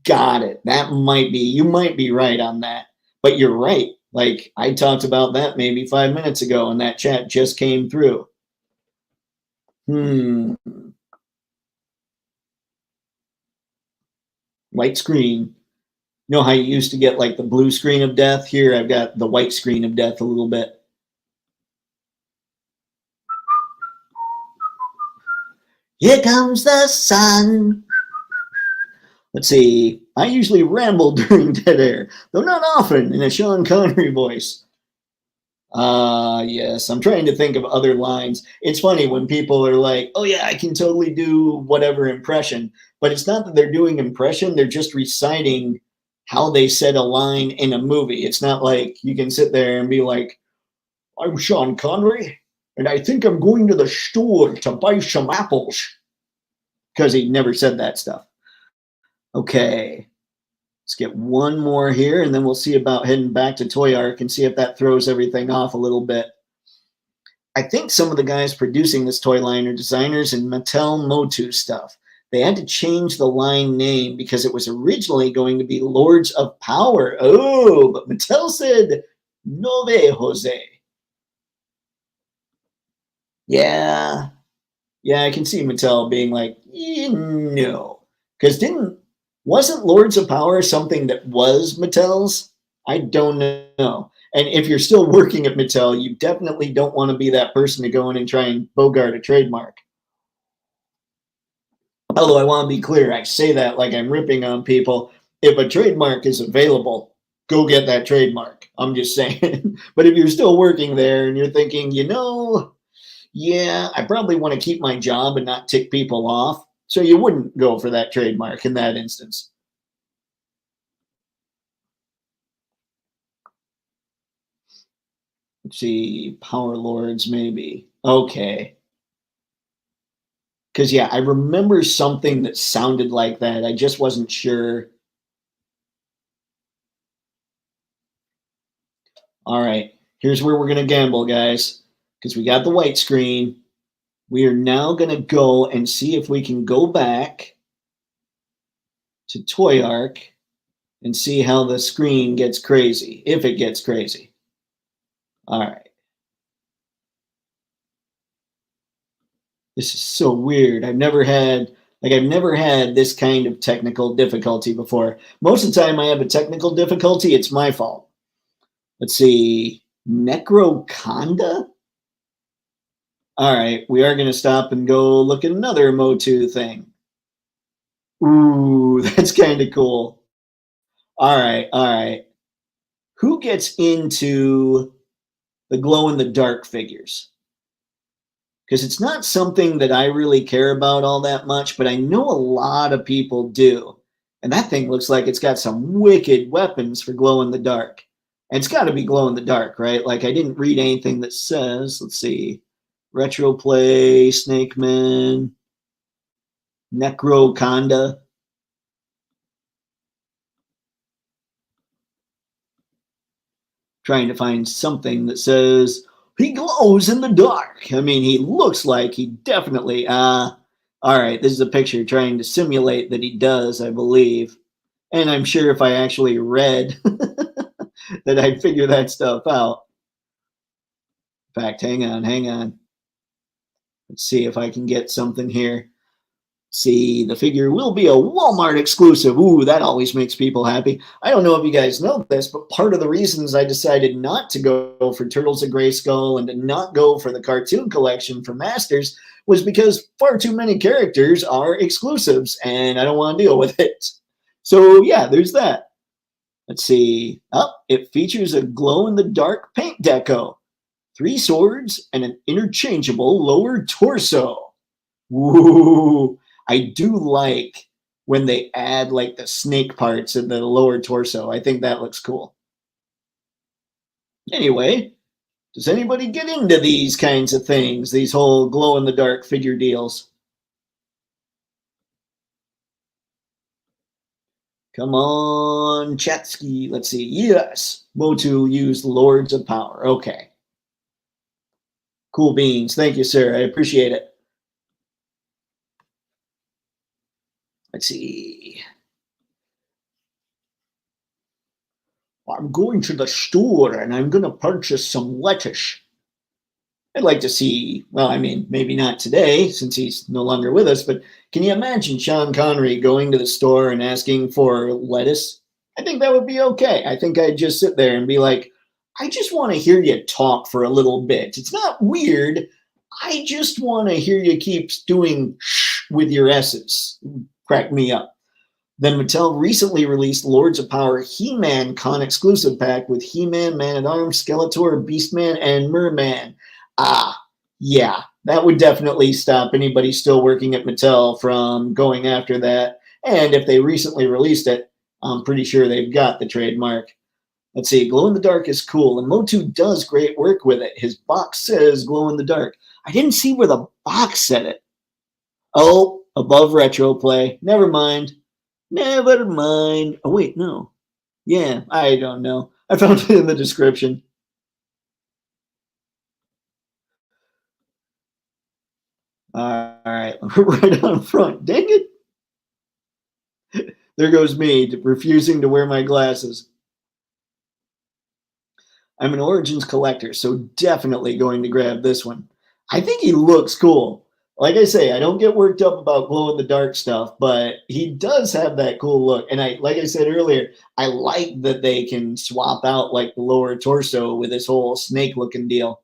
Got it. That might be, you might be right on that. But you're right. Like I talked about that maybe 5 minutes ago and that chat just came through. White screen. You know how you used to get like the blue screen of death? Here I've got the white screen of death a little bit. Here comes the sun. Let's see. I usually ramble during dead air, though not often in a Sean Connery voice. Yes, I'm trying to think of other lines. It's funny when people are like, oh yeah, I can totally do whatever impression, but it's not that they're doing impression, they're just reciting how they said a line in a movie. It's not like you can sit there and be like, I'm Sean Connery, and I think I'm going to the store to buy some apples. Because he never said that stuff. Okay. Let's get one more here, and then we'll see about heading back to Toy Ark and see if that throws everything off a little bit. I think some of the guys producing this toy line are designers in Mattel Motu stuff. They had to change the line name because it was originally going to be Lords of Power. Oh, but Mattel said, no way, Jose. Yeah. Yeah, I can see Mattel being like, no. Because wasn't Lords of Power something that was Mattel's? I don't know. And if you're still working at Mattel, you definitely don't want to be that person to go in and try and bogart a trademark. Although I want to be clear, I say that like I'm ripping on people. If a trademark is available, go get that trademark. I'm just saying. But if you're still working there and you're thinking, yeah, I probably want to keep my job and not tick people off, so you wouldn't go for that trademark in that instance. Let's see, Power Lords, maybe. Okay. Because, yeah, I remember something that sounded like that. I just wasn't sure. All right, here's where we're going to gamble, guys, because we got the white screen. We are now going to go and see if we can go back to Toyark and see how the screen gets crazy, if it gets crazy. All right. This is so weird. I've never had this kind of technical difficulty before. Most of the time I have a technical difficulty, it's my fault. Let's see. Necroconda? All right, we are going to stop and go look at another Motu thing. Ooh, that's kind of cool. All right, all right. Who gets into the glow-in-the-dark figures? Because it's not something that I really care about all that much, but I know a lot of people do. And that thing looks like it's got some wicked weapons for glow-in-the-dark. And it's got to be glow-in-the-dark, right? Like, I didn't read anything that says, let's see, Retroplay, Snakeman, Necroconda. Trying to find something that says he glows in the dark. I mean, he looks like he definitely. All right, this is a picture trying to simulate that he does, I believe. And I'm sure if I actually read that I'd figure that stuff out. In fact, hang on. Let's see if I can get something here. See, the figure will be a Walmart exclusive. Ooh, that always makes people happy. I don't know if you guys know this, but part of the reasons I decided not to go for Turtles of Grayskull and to not go for the cartoon collection for Masters was because far too many characters are exclusives, and I don't want to deal with it. So, yeah, there's that. Let's see. Oh, it features a glow-in-the-dark paint deco, 3 swords, and an interchangeable lower torso. Ooh. I do like when they add like the snake parts in the lower torso. I think that looks cool. Anyway, does anybody get into these kinds of things, these whole glow-in-the-dark figure deals? Come on, Chatsky. Let's see. Yes, Motu used Lords of Power. Okay. Cool beans. Thank you, sir. I appreciate it. Let's see. I'm going to the store and I'm going to purchase some lettuce. I'd like to see, well, I mean, maybe not today since he's no longer with us, but can you imagine Sean Connery going to the store and asking for lettuce? I think that would be okay. I think I'd just sit there and be like, I just want to hear you talk for a little bit. It's not weird. I just want to hear you keep doing shh with your S's. Crack me up. Then Mattel recently released Lords of Power He-Man Con exclusive pack with He-Man, Man-at-Arms, Skeletor, Beastman, and Merman. Yeah, that would definitely stop anybody still working at Mattel from going after that. And if they recently released it, I'm pretty sure they've got the trademark. Let's see, Glow in the Dark is cool, and Motu does great work with it. His box says Glow in the Dark. I didn't see where the box said it. Oh, above Retro Play. Never mind. Never mind. Oh, wait, no. Yeah, I don't know. I found it in the description. All right, right on front. Dang it. There goes me refusing to wear my glasses. I'm an Origins collector, so definitely going to grab this one. I think he looks cool. Like I say, I don't get worked up about glow in the dark stuff, but he does have that cool look. And like I said earlier, I like that they can swap out like the lower torso with this whole snake looking deal.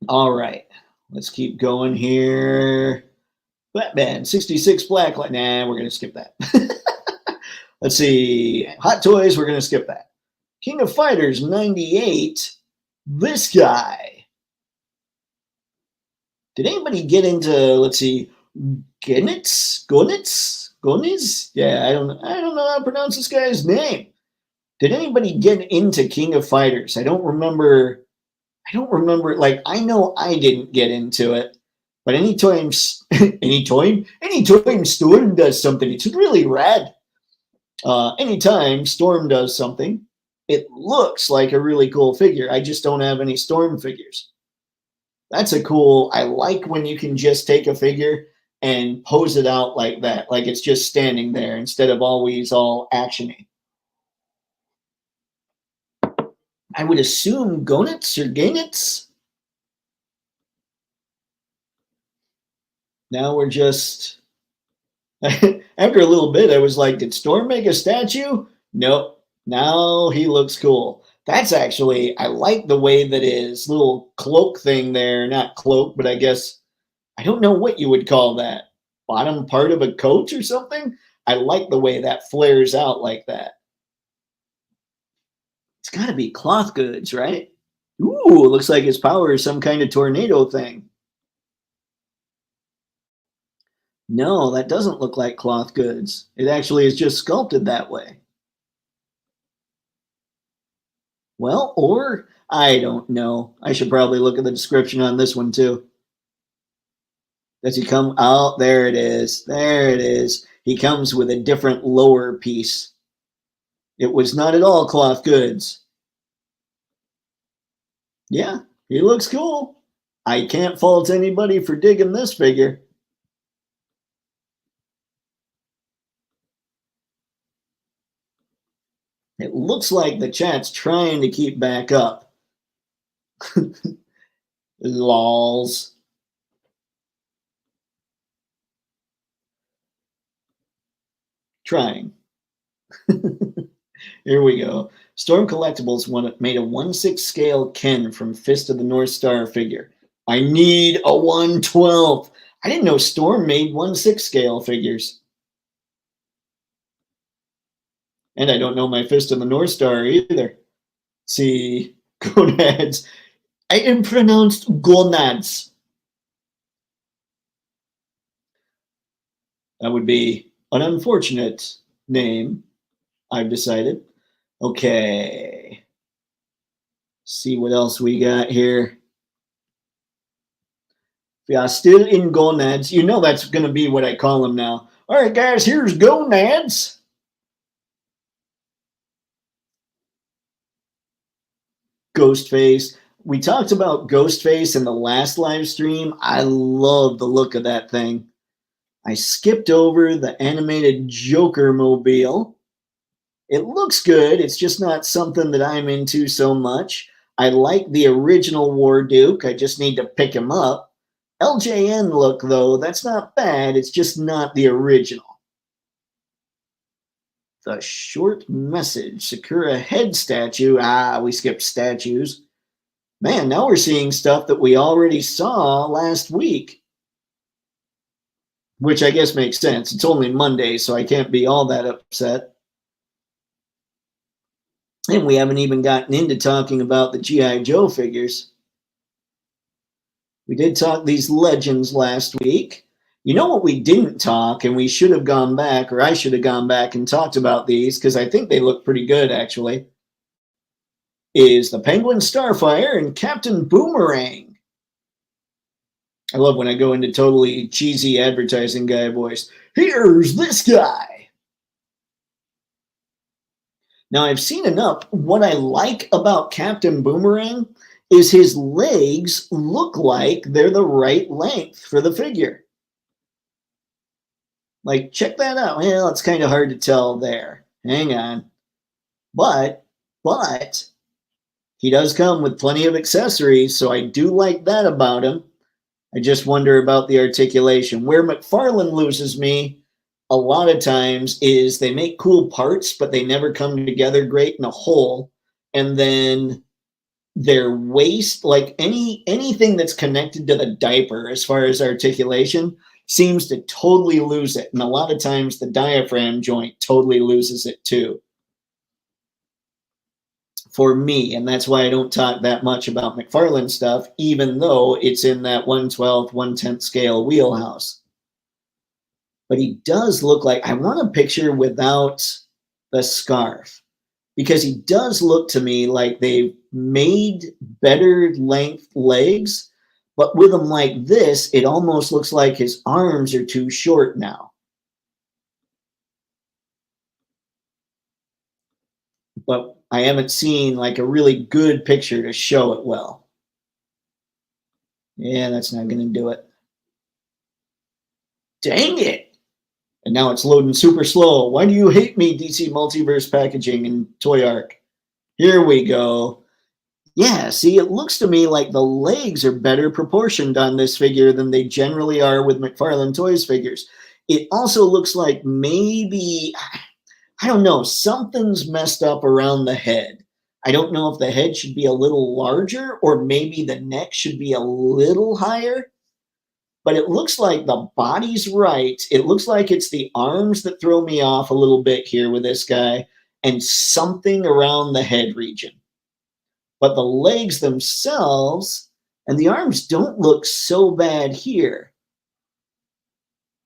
All right. Let's keep going here. Batman, 66 Blacklight. Nah, we're going to skip that. Let's see. Hot Toys, we're going to skip that. King of Fighters, 98. This guy. Did anybody get into, let's see, Gonitz? Yeah, I don't know how to pronounce this guy's name. Did anybody get into King of Fighters? I don't remember. Like, I know I didn't get into it, but anytime Storm does something, it's really rad. Anytime Storm does something, it looks like a really cool figure. I just don't have any Storm figures. That's a cool. I like when you can just take a figure and pose it out like that, like it's just standing there instead of always all actiony. I would assume Gonitz or Gainitz. Now we're just, after a little bit, I was like, did Storm make a statue? Nope. Now he looks cool. That's actually, I like the way that his little cloak thing there, not cloak, but I guess, I don't know what you would call that. Bottom part of a coat or something? I like the way that flares out like that. It's got to be cloth goods, right? Ooh, looks like his power is some kind of tornado thing. No, that doesn't look like cloth goods. It actually is just sculpted that way. Well, or I don't know. I should probably look at the description on this one too. Does he come? Oh, there it is. There it is. He comes with a different lower piece. It was not at all cloth goods. Yeah, he looks cool. I can't fault anybody for digging this figure. It looks like the chat's trying to keep back up. Lols. Trying. Here we go. Storm Collectibles made a 1/6 scale Ken from Fist of the North Star figure. I need a 1/12. I didn't know Storm made 1/6 scale figures. And I don't know my Fist of the North Star either. See, gonads. I am pronounced gonads. That would be an unfortunate name, I've decided. Okay. See what else we got here. Yeah, still in gonads. You know that's going to be what I call them now. All right, guys, here's gonads. Ghostface. We talked about Ghostface in the last live stream. I love the look of that thing. I skipped over the animated Joker mobile. It looks good. It's just not something that I'm into so much. I like the original War Duke. I just need to pick him up. LJN look, though, that's not bad. It's just not the original. The short message. Sakura head statue. Ah, we skipped statues. Man, now we're seeing stuff that we already saw last week. Which I guess makes sense. It's only Monday, so I can't be all that upset. And we haven't even gotten into talking about the G.I. Joe figures. We did talk these legends last week. You know what we didn't talk, and we should have gone back, or I should have gone back and talked about these, because I think they look pretty good, actually, is the Penguin Starfire and Captain Boomerang. I love when I go into totally cheesy advertising guy voice. Here's this guy. Now, I've seen enough. What I like about Captain Boomerang is his legs look like they're the right length for the figure. Like, check that out. Well, it's kind of hard to tell there. Hang on. But he does come with plenty of accessories, so I do like that about him. I just wonder about the articulation. Where McFarlane loses me a lot of times is they make cool parts, but they never come together great in a whole. And then their waist, like anything that's connected to the diaper as far as articulation, seems to totally lose it. And a lot of times the diaphragm joint totally loses it too, for me. And that's why I don't talk that much about McFarlane stuff, even though it's in that 1/12, 1/10 scale wheelhouse. But he does look like, I want a picture without the scarf, because he does look to me like they've made better length legs, but with them like this, it almost looks like his arms are too short now. But I haven't seen like a really good picture to show it well. Yeah, that's not going to do it. Dang it. And now it's loading super slow. Why do you hate me, DC Multiverse Packaging and Toy Arc? Here we go. Yeah, see, it looks to me like the legs are better proportioned on this figure than they generally are with McFarlane Toys figures. It also looks like maybe, I don't know, something's messed up around the head. I don't know if the head should be a little larger or maybe the neck should be a little higher. But it looks like the body's right. It looks like it's the arms that throw me off a little bit here with this guy, and something around the head region. But the legs themselves and the arms don't look so bad here.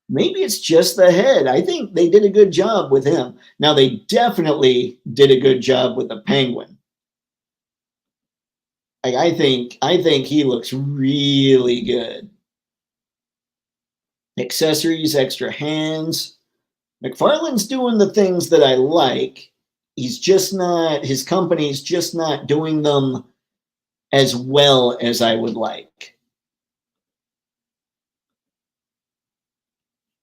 Maybe it's just the head. I think they did a good job with him. Now, they definitely did a good job with the penguin. I think he looks really good. Accessories, extra hands. McFarlane's doing the things that I like. He's just not, his company's just not doing them as well as I would like.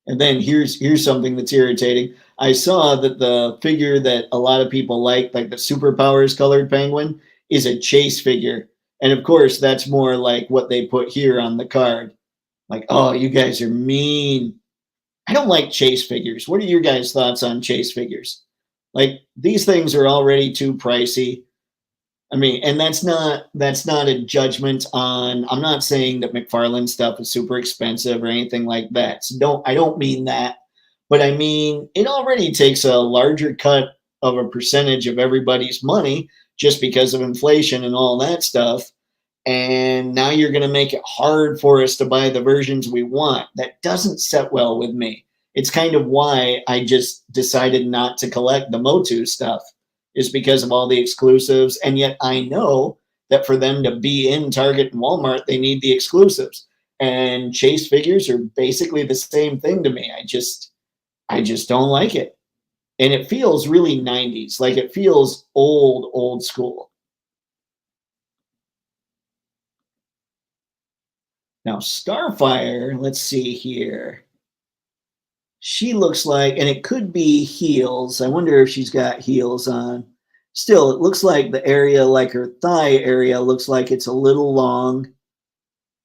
And then here's something that's irritating. I saw that the figure that a lot of people like the Superpowers colored penguin, is a chase figure. And of course, that's more like what they put here on the card. Like, oh, you guys are mean. I don't like chase figures. What are your guys' thoughts on chase figures? Like, these things are already too pricey. I mean, and that's not a judgment on, I'm not saying that McFarlane stuff is super expensive or anything like that. So I don't mean that. But I mean, it already takes a larger cut of a percentage of everybody's money just because of inflation and all that stuff. And now you're going to make it hard for us to buy the versions we want. That doesn't set well with me. It's kind of why I just decided not to collect the Motu stuff, is because of all the exclusives. And yet I know that for them to be in Target and Walmart, they need the exclusives. And chase figures are basically the same thing to me. I just don't like it. And it feels really 90s. Like, it feels old school. Now, Starfire, let's see here. She looks like, and it could be heels. I wonder if she's got heels on. Still, it looks like the area, like her thigh area, looks like it's a little long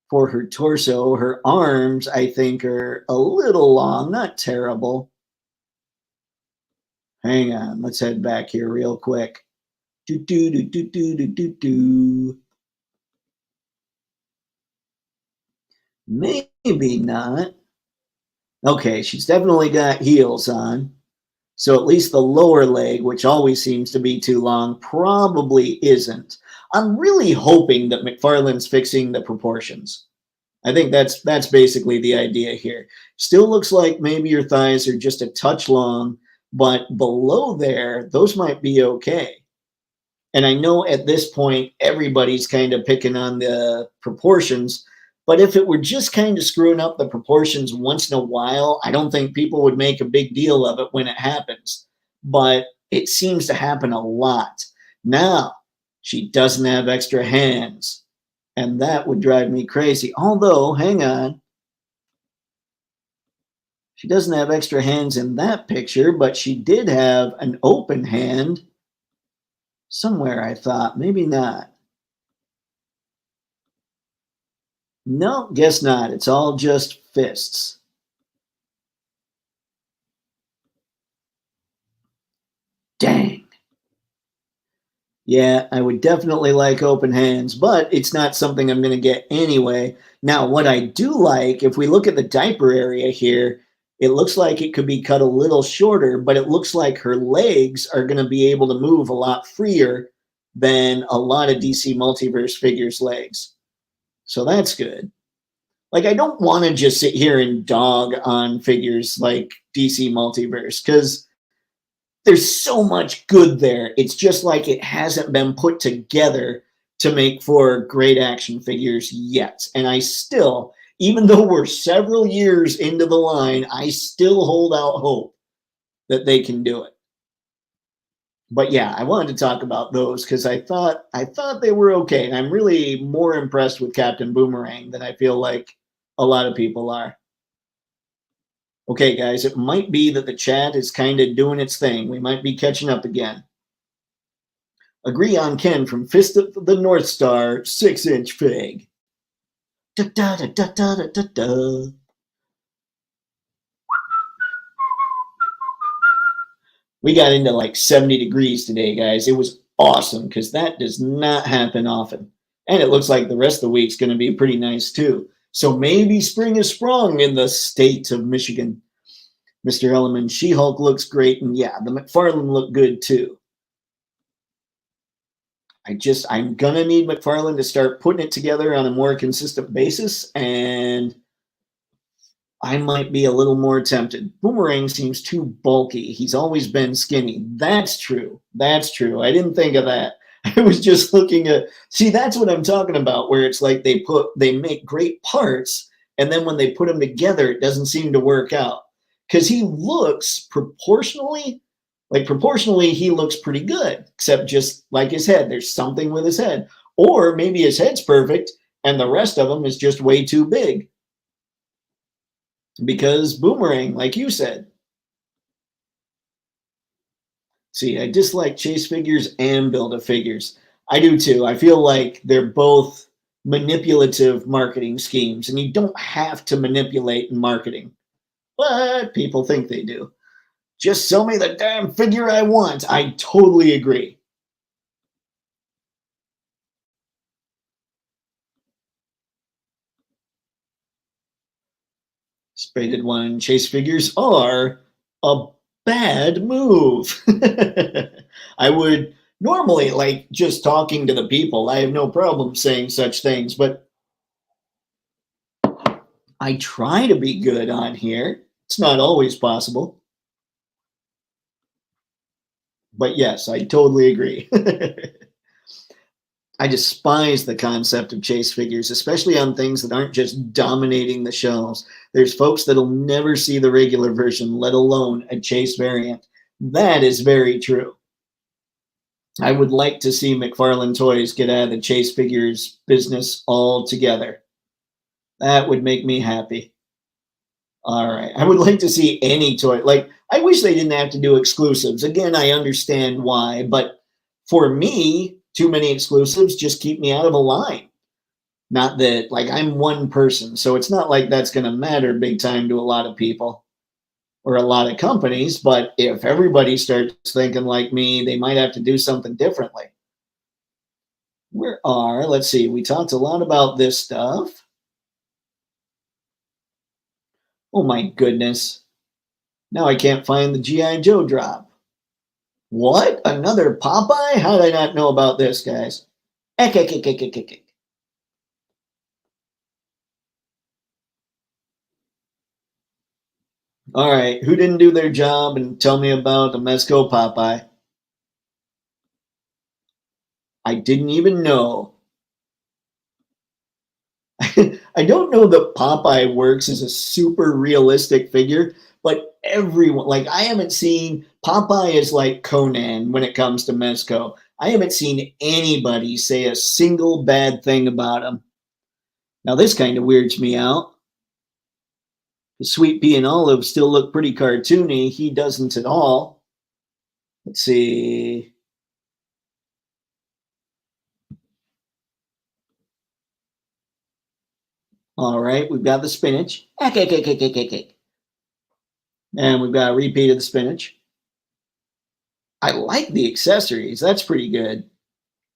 for her torso. Her arms, I think, are a little long, not terrible. Hang on, let's head back here real quick. Do, do, do, do, do, do, do, do. Maybe not. Okay, she's definitely got heels on. So at least the lower leg, which always seems to be too long, probably isn't. I'm really hoping that McFarlane's fixing the proportions. I think that's basically the idea here. Still looks like maybe your thighs are just a touch long, but below there, those might be okay. And I know at this point, everybody's kind of picking on the proportions, but if it were just kind of screwing up the proportions once in a while, I don't think people would make a big deal of it when it happens. But it seems to happen a lot. Now, she doesn't have extra hands, and that would drive me crazy. Although, hang on. She doesn't have extra hands in that picture, but she did have an open hand somewhere, I thought. Maybe not. No, guess not. It's all just fists. Dang. Yeah, I would definitely like open hands, but it's not something I'm going to get anyway. Now, what I do like, if we look at the diaper area here, it looks like it could be cut a little shorter, but it looks like her legs are going to be able to move a lot freer than a lot of DC Multiverse figures' legs. So that's good. Like, I don't want to just sit here and dog on figures like DC Multiverse because there's so much good there. It's just like it hasn't been put together to make for great action figures yet. And I still, even though we're several years into the line, I still hold out hope that they can do it. But yeah, I wanted to talk about those because I thought they were okay. And I'm really more impressed with Captain Boomerang than I feel like a lot of people are. Okay, guys, it might be that the chat is kind of doing its thing. We might be catching up again. Agree on Ken from Fist of the North Star, 6-inch fig. Da, da, da, da, da, da, da. We got into like 70 degrees today, guys. It was awesome because that does not happen often. And it looks like the rest of the week's going to be pretty nice too. So maybe spring is sprung in the state of Michigan. Mr. Elliman, She-Hulk looks great. And yeah, the McFarlane look good too. I'm going to need McFarlane to start putting it together on a more consistent basis. And I might be a little more tempted. Boomerang seems too bulky. He's always been skinny. That's true. That's true. I didn't think of that. I was just looking at, see, that's what I'm talking about, where it's like they make great parts, and then when they put them together, it doesn't seem to work out. Because he looks proportionally, he looks pretty good, except just like his head. There's something with his head. Or maybe his head's perfect, and the rest of him is just way too big. Because Boomerang, like you said. See, I dislike chase figures and Build-A-Figures. I do too. I feel like they're both manipulative marketing schemes, and you don't have to manipulate in marketing. But people think they do. Just sell me the damn figure I want. I totally agree. Spaded one, chase figures are a bad move. I would normally, like, just talking to the people, I have no problem saying such things, but I try to be good on here. It's not always possible. But yes, I totally agree. I despise the concept of chase figures, especially on things that aren't just dominating the shelves. There's folks that'll never see the regular version, let alone a chase variant. That is very true. I would like to see McFarlane Toys get out of the chase figures business altogether. That would make me happy. All right. I would like to see any toy. Like, I wish they didn't have to do exclusives. Again, I understand why, but for me, too many exclusives just keep me out of a line. Not that, like, I'm one person, so it's not like that's going to matter big time to a lot of people or a lot of companies, but if everybody starts thinking like me, they might have to do something differently. Let's see, we talked a lot about this stuff. Oh my goodness. Now I can't find the G.I. Joe drop. What? Another Popeye? How did I not know about this, guys? Eck, eck, eck, eck, eck, eck, eck. All right, who didn't do their job and tell me about a Mezco Popeye? I didn't even know. I don't know that Popeye works as a super realistic figure, but everyone, like, I haven't seen Popeye is like Conan when it comes to Mezco. I haven't seen anybody say a single bad thing about him. Now, this kind of weirds me out. The Sweet Pea and Olive still look pretty cartoony. He doesn't at all. Let's see. All right, we've got the spinach. And we've got a repeat of the spinach. I like the accessories. That's pretty good.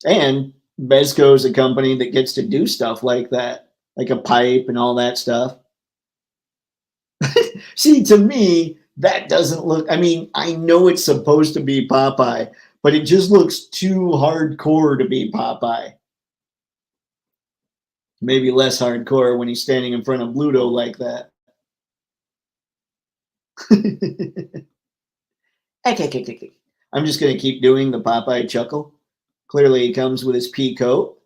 And Mezco is a company that gets to do stuff like that, like a pipe and all that stuff. See, to me, that doesn't look, I mean, I know it's supposed to be Popeye, but it just looks too hardcore to be Popeye. Maybe less hardcore when he's standing in front of Bluto like that. I'm just going to keep doing the Popeye chuckle. Clearly, he comes with his pea coat.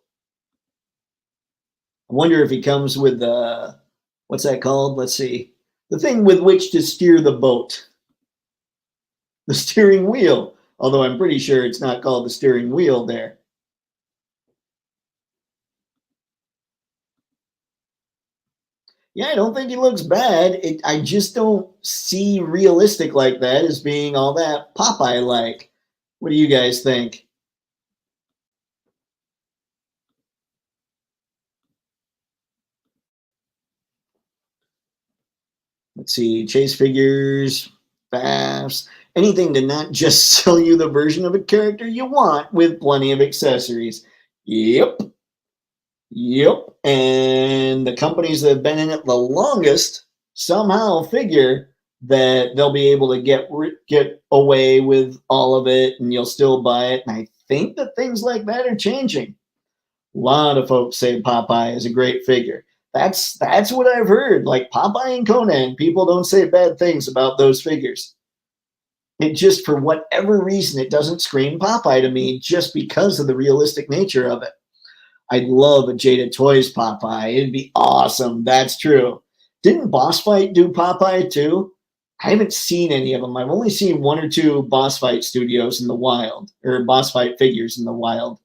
I wonder if he comes with the, what's that called? Let's see. The thing with which to steer the boat. The steering wheel. Although I'm pretty sure it's not called the steering wheel there. Yeah, I don't think he looks bad. I just don't see realistic like that as being all that Popeye-like. What do you guys think? Let's see, chase figures, FAFs, anything to not just sell you the version of a character you want with plenty of accessories. Yep. Yep. And the companies that have been in it the longest somehow figure that they'll be able to get away with all of it and you'll still buy it. And I think that things like that are changing. A lot of folks say Popeye is a great figure. That's what I've heard. Like Popeye and Conan, people don't say bad things about those figures. It just, for whatever reason, it doesn't scream Popeye to me just because of the realistic nature of it. I'd love a Jada Toys Popeye. It'd be awesome. That's true. Didn't Boss Fight do Popeye too? I haven't seen any of them. I've only seen one or two Boss Fight studios in the wild, or Boss Fight figures in the wild.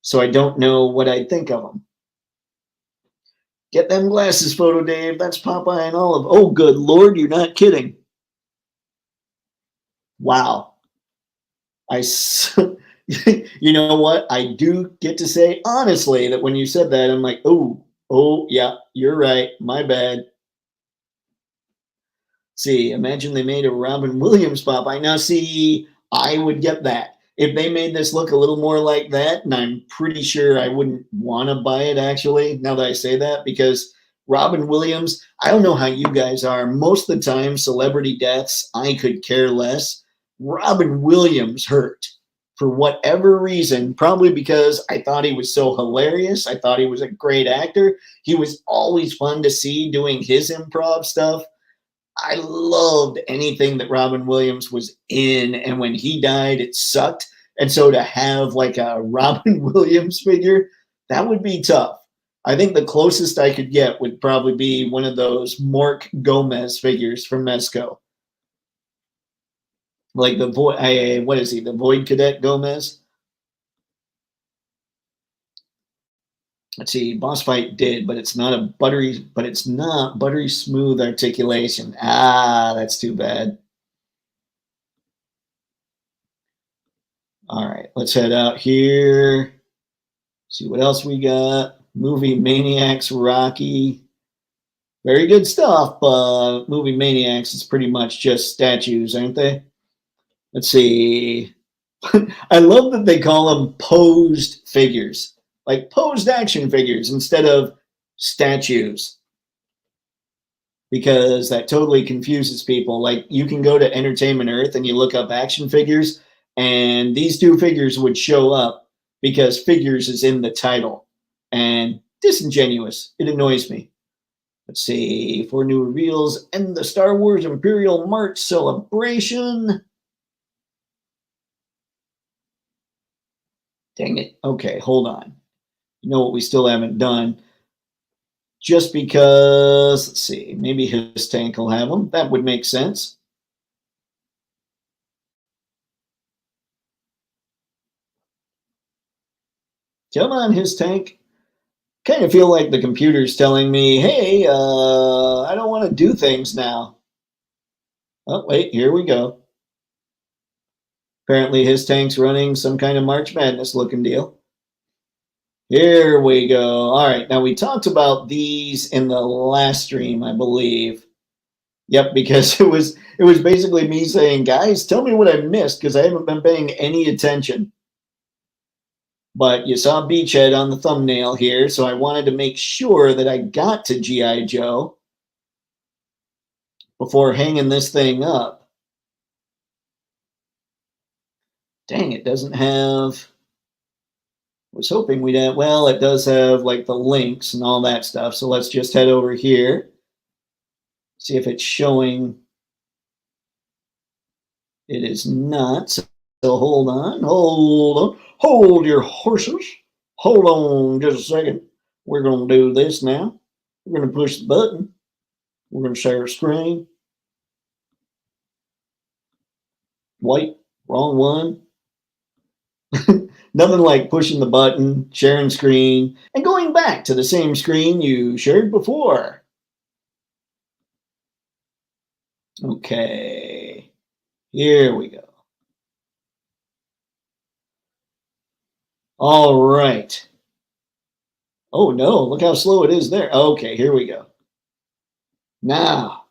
So I don't know what I'd think of them. Get them glasses, Photo Dave. That's Popeye and Olive. Oh, good Lord, you're not kidding. Wow. You know what? I do get to say honestly that when you said that, I'm like, oh, yeah, you're right. My bad. See, imagine they made a Robin Williams Popeye. Now, see, I would get that. If they made this look a little more like that, and I'm pretty sure I wouldn't want to buy it actually, now that I say that, because Robin Williams, I don't know how you guys are. Most of the time, celebrity deaths, I could care less. Robin Williams hurt for whatever reason, probably because I thought he was so hilarious. I thought he was a great actor. He was always fun to see doing his improv stuff. I loved anything that Robin Williams was in, and when he died, it sucked. And so to have like a Robin Williams figure, that would be tough. I think the closest I could get would probably be one of those Mork Gomez figures from Mezco. Like the Void, what is he? The Void Cadet Gomez? Let's see, Boss Fight did, but it's not buttery smooth articulation. Ah, that's too bad. All right, let's head out here. See what else we got. Movie Maniacs Rocky. Very good stuff, but Movie Maniacs is pretty much just statues, aren't they? Let's see. I love that they call them posed figures, like posed action figures instead of statues, because that totally confuses people. Like you can go to Entertainment Earth and you look up action figures, and these two figures would show up because figures is in the title, and disingenuous. It annoys me. Let's see, 4 new reveals and the Star Wars Imperial March celebration. Dang it. Okay, hold on. You know what we still haven't done? Just because, let's see, maybe his tank will have them. That would make sense. Come on, his tank. Kind of feel like the computer's telling me, hey, I don't want to do things now. Oh, wait, here we go. Apparently his tank's running some kind of March Madness looking deal. Here we go. All right, now we talked about these in the last stream, I believe. Yep, because it was basically me saying, guys, tell me what I missed because I haven't been paying any attention. But you saw Beachhead on the thumbnail here, so I wanted to make sure that I got to G.I. Joe before hanging this thing up. Dang, it doesn't have... I was hoping we'd have... Well, it does have like the links and all that stuff, so let's just head over here. See if it's showing. It is not, so hold on, hold your horses. Hold on just a second. We're going to do this now. We're going to push the button. We're going to share a screen. Wait, wrong one. Nothing like pushing the button, sharing screen, and going back to the same screen you shared before. Okay, here we go. All right. Oh no, look how slow it is there. Okay, here we go. Now,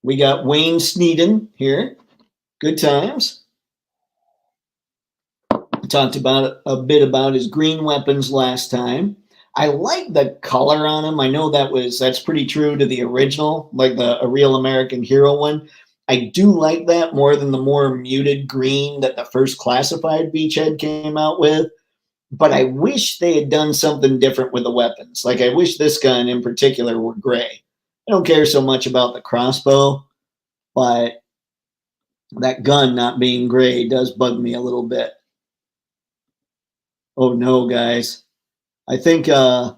we got Wayne Sneeden here. Good times. I talked about a bit about his green weapons last time. I like the color on him. I know that's pretty true to the original, like a Real American Hero one. I do like that more than the more muted green that the first classified Beachhead came out with. But I wish they had done something different with the weapons. Like, I wish this gun in particular were gray. I don't care so much about the crossbow, but that gun not being gray does bug me a little bit. Oh no, guys. I think I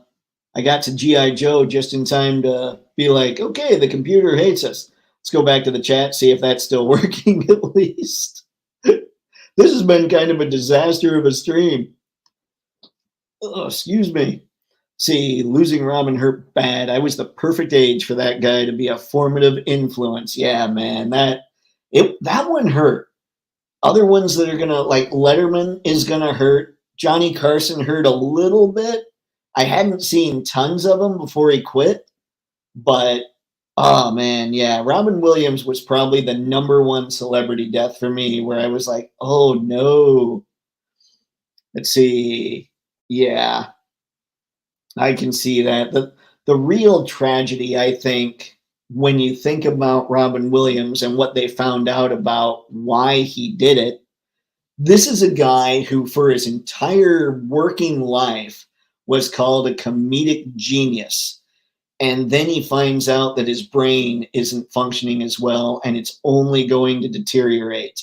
got to G.I. Joe just in time to be like, okay, the computer hates us. Let's go back to the chat, see if that's still working at least. This has been kind of a disaster of a stream. Oh, excuse me. See, losing Robin hurt bad. I was the perfect age for that guy to be a formative influence. Yeah, man, that one hurt. Other ones that are gonna, like Letterman is gonna hurt. Johnny Carson hurt a little bit. I hadn't seen tons of them before he quit, but oh man, yeah, Robin Williams was probably the #1 celebrity death for me, where I was like, oh no. Let's see. Yeah, I can see that. The real tragedy, I think, when you think about Robin Williams and what they found out about why he did it, this is a guy who, for his entire working life, was called a comedic genius. And then he finds out that his brain isn't functioning as well, and it's only going to deteriorate.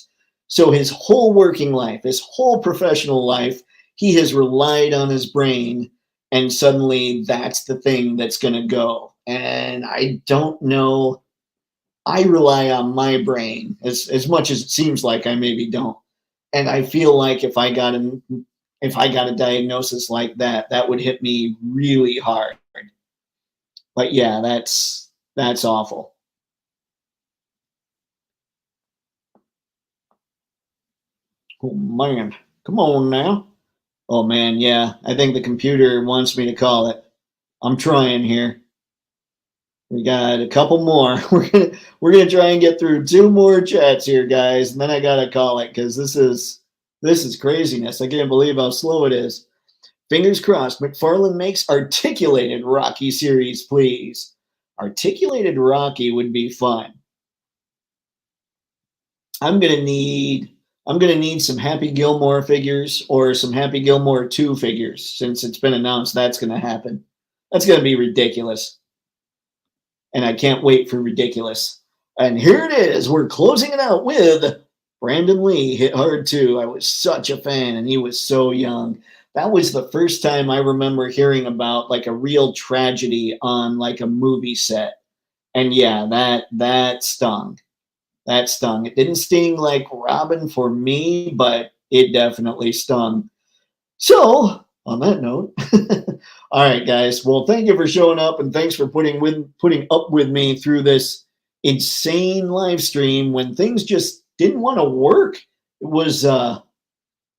So his whole working life, his whole professional life, he has relied on his brain, and suddenly that's the thing that's going to go. And I don't know. I rely on my brain as much as it seems like I maybe don't. And I feel like if I got a diagnosis like that, that would hit me really hard. But yeah, that's awful. Oh man, come on now. Oh man, yeah, I think the computer wants me to call it. I'm trying here. We got a couple more. We're gonna try and get through 2 more chats here, guys, and then I gotta call it because this is craziness. I can't believe how slow it is. Fingers crossed. McFarlane makes articulated Rocky series, please. Articulated Rocky would be fun. I'm gonna need some Happy Gilmore figures or some Happy Gilmore 2 figures, since it's been announced that's gonna happen. That's gonna be ridiculous. And I can't wait for ridiculous. And here it is. We're closing it out with Brandon Lee hit hard too. I was such a fan, and he was so young. That was the first time I remember hearing about like a real tragedy on like a movie set. And yeah, that stung. That stung. It didn't sting like Robin for me, but it definitely stung. So, on that note, all right, guys. Well, thank you for showing up, and thanks for putting up with me through this insane live stream when things just didn't want to work. It was an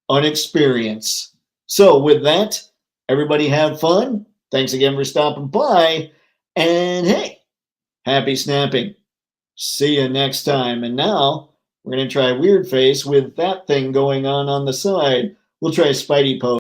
experience. So with that, everybody have fun. Thanks again for stopping by. And hey, happy snapping. See you next time. And now we're going to try Weird Face with that thing going on the side. We'll try Spidey pose.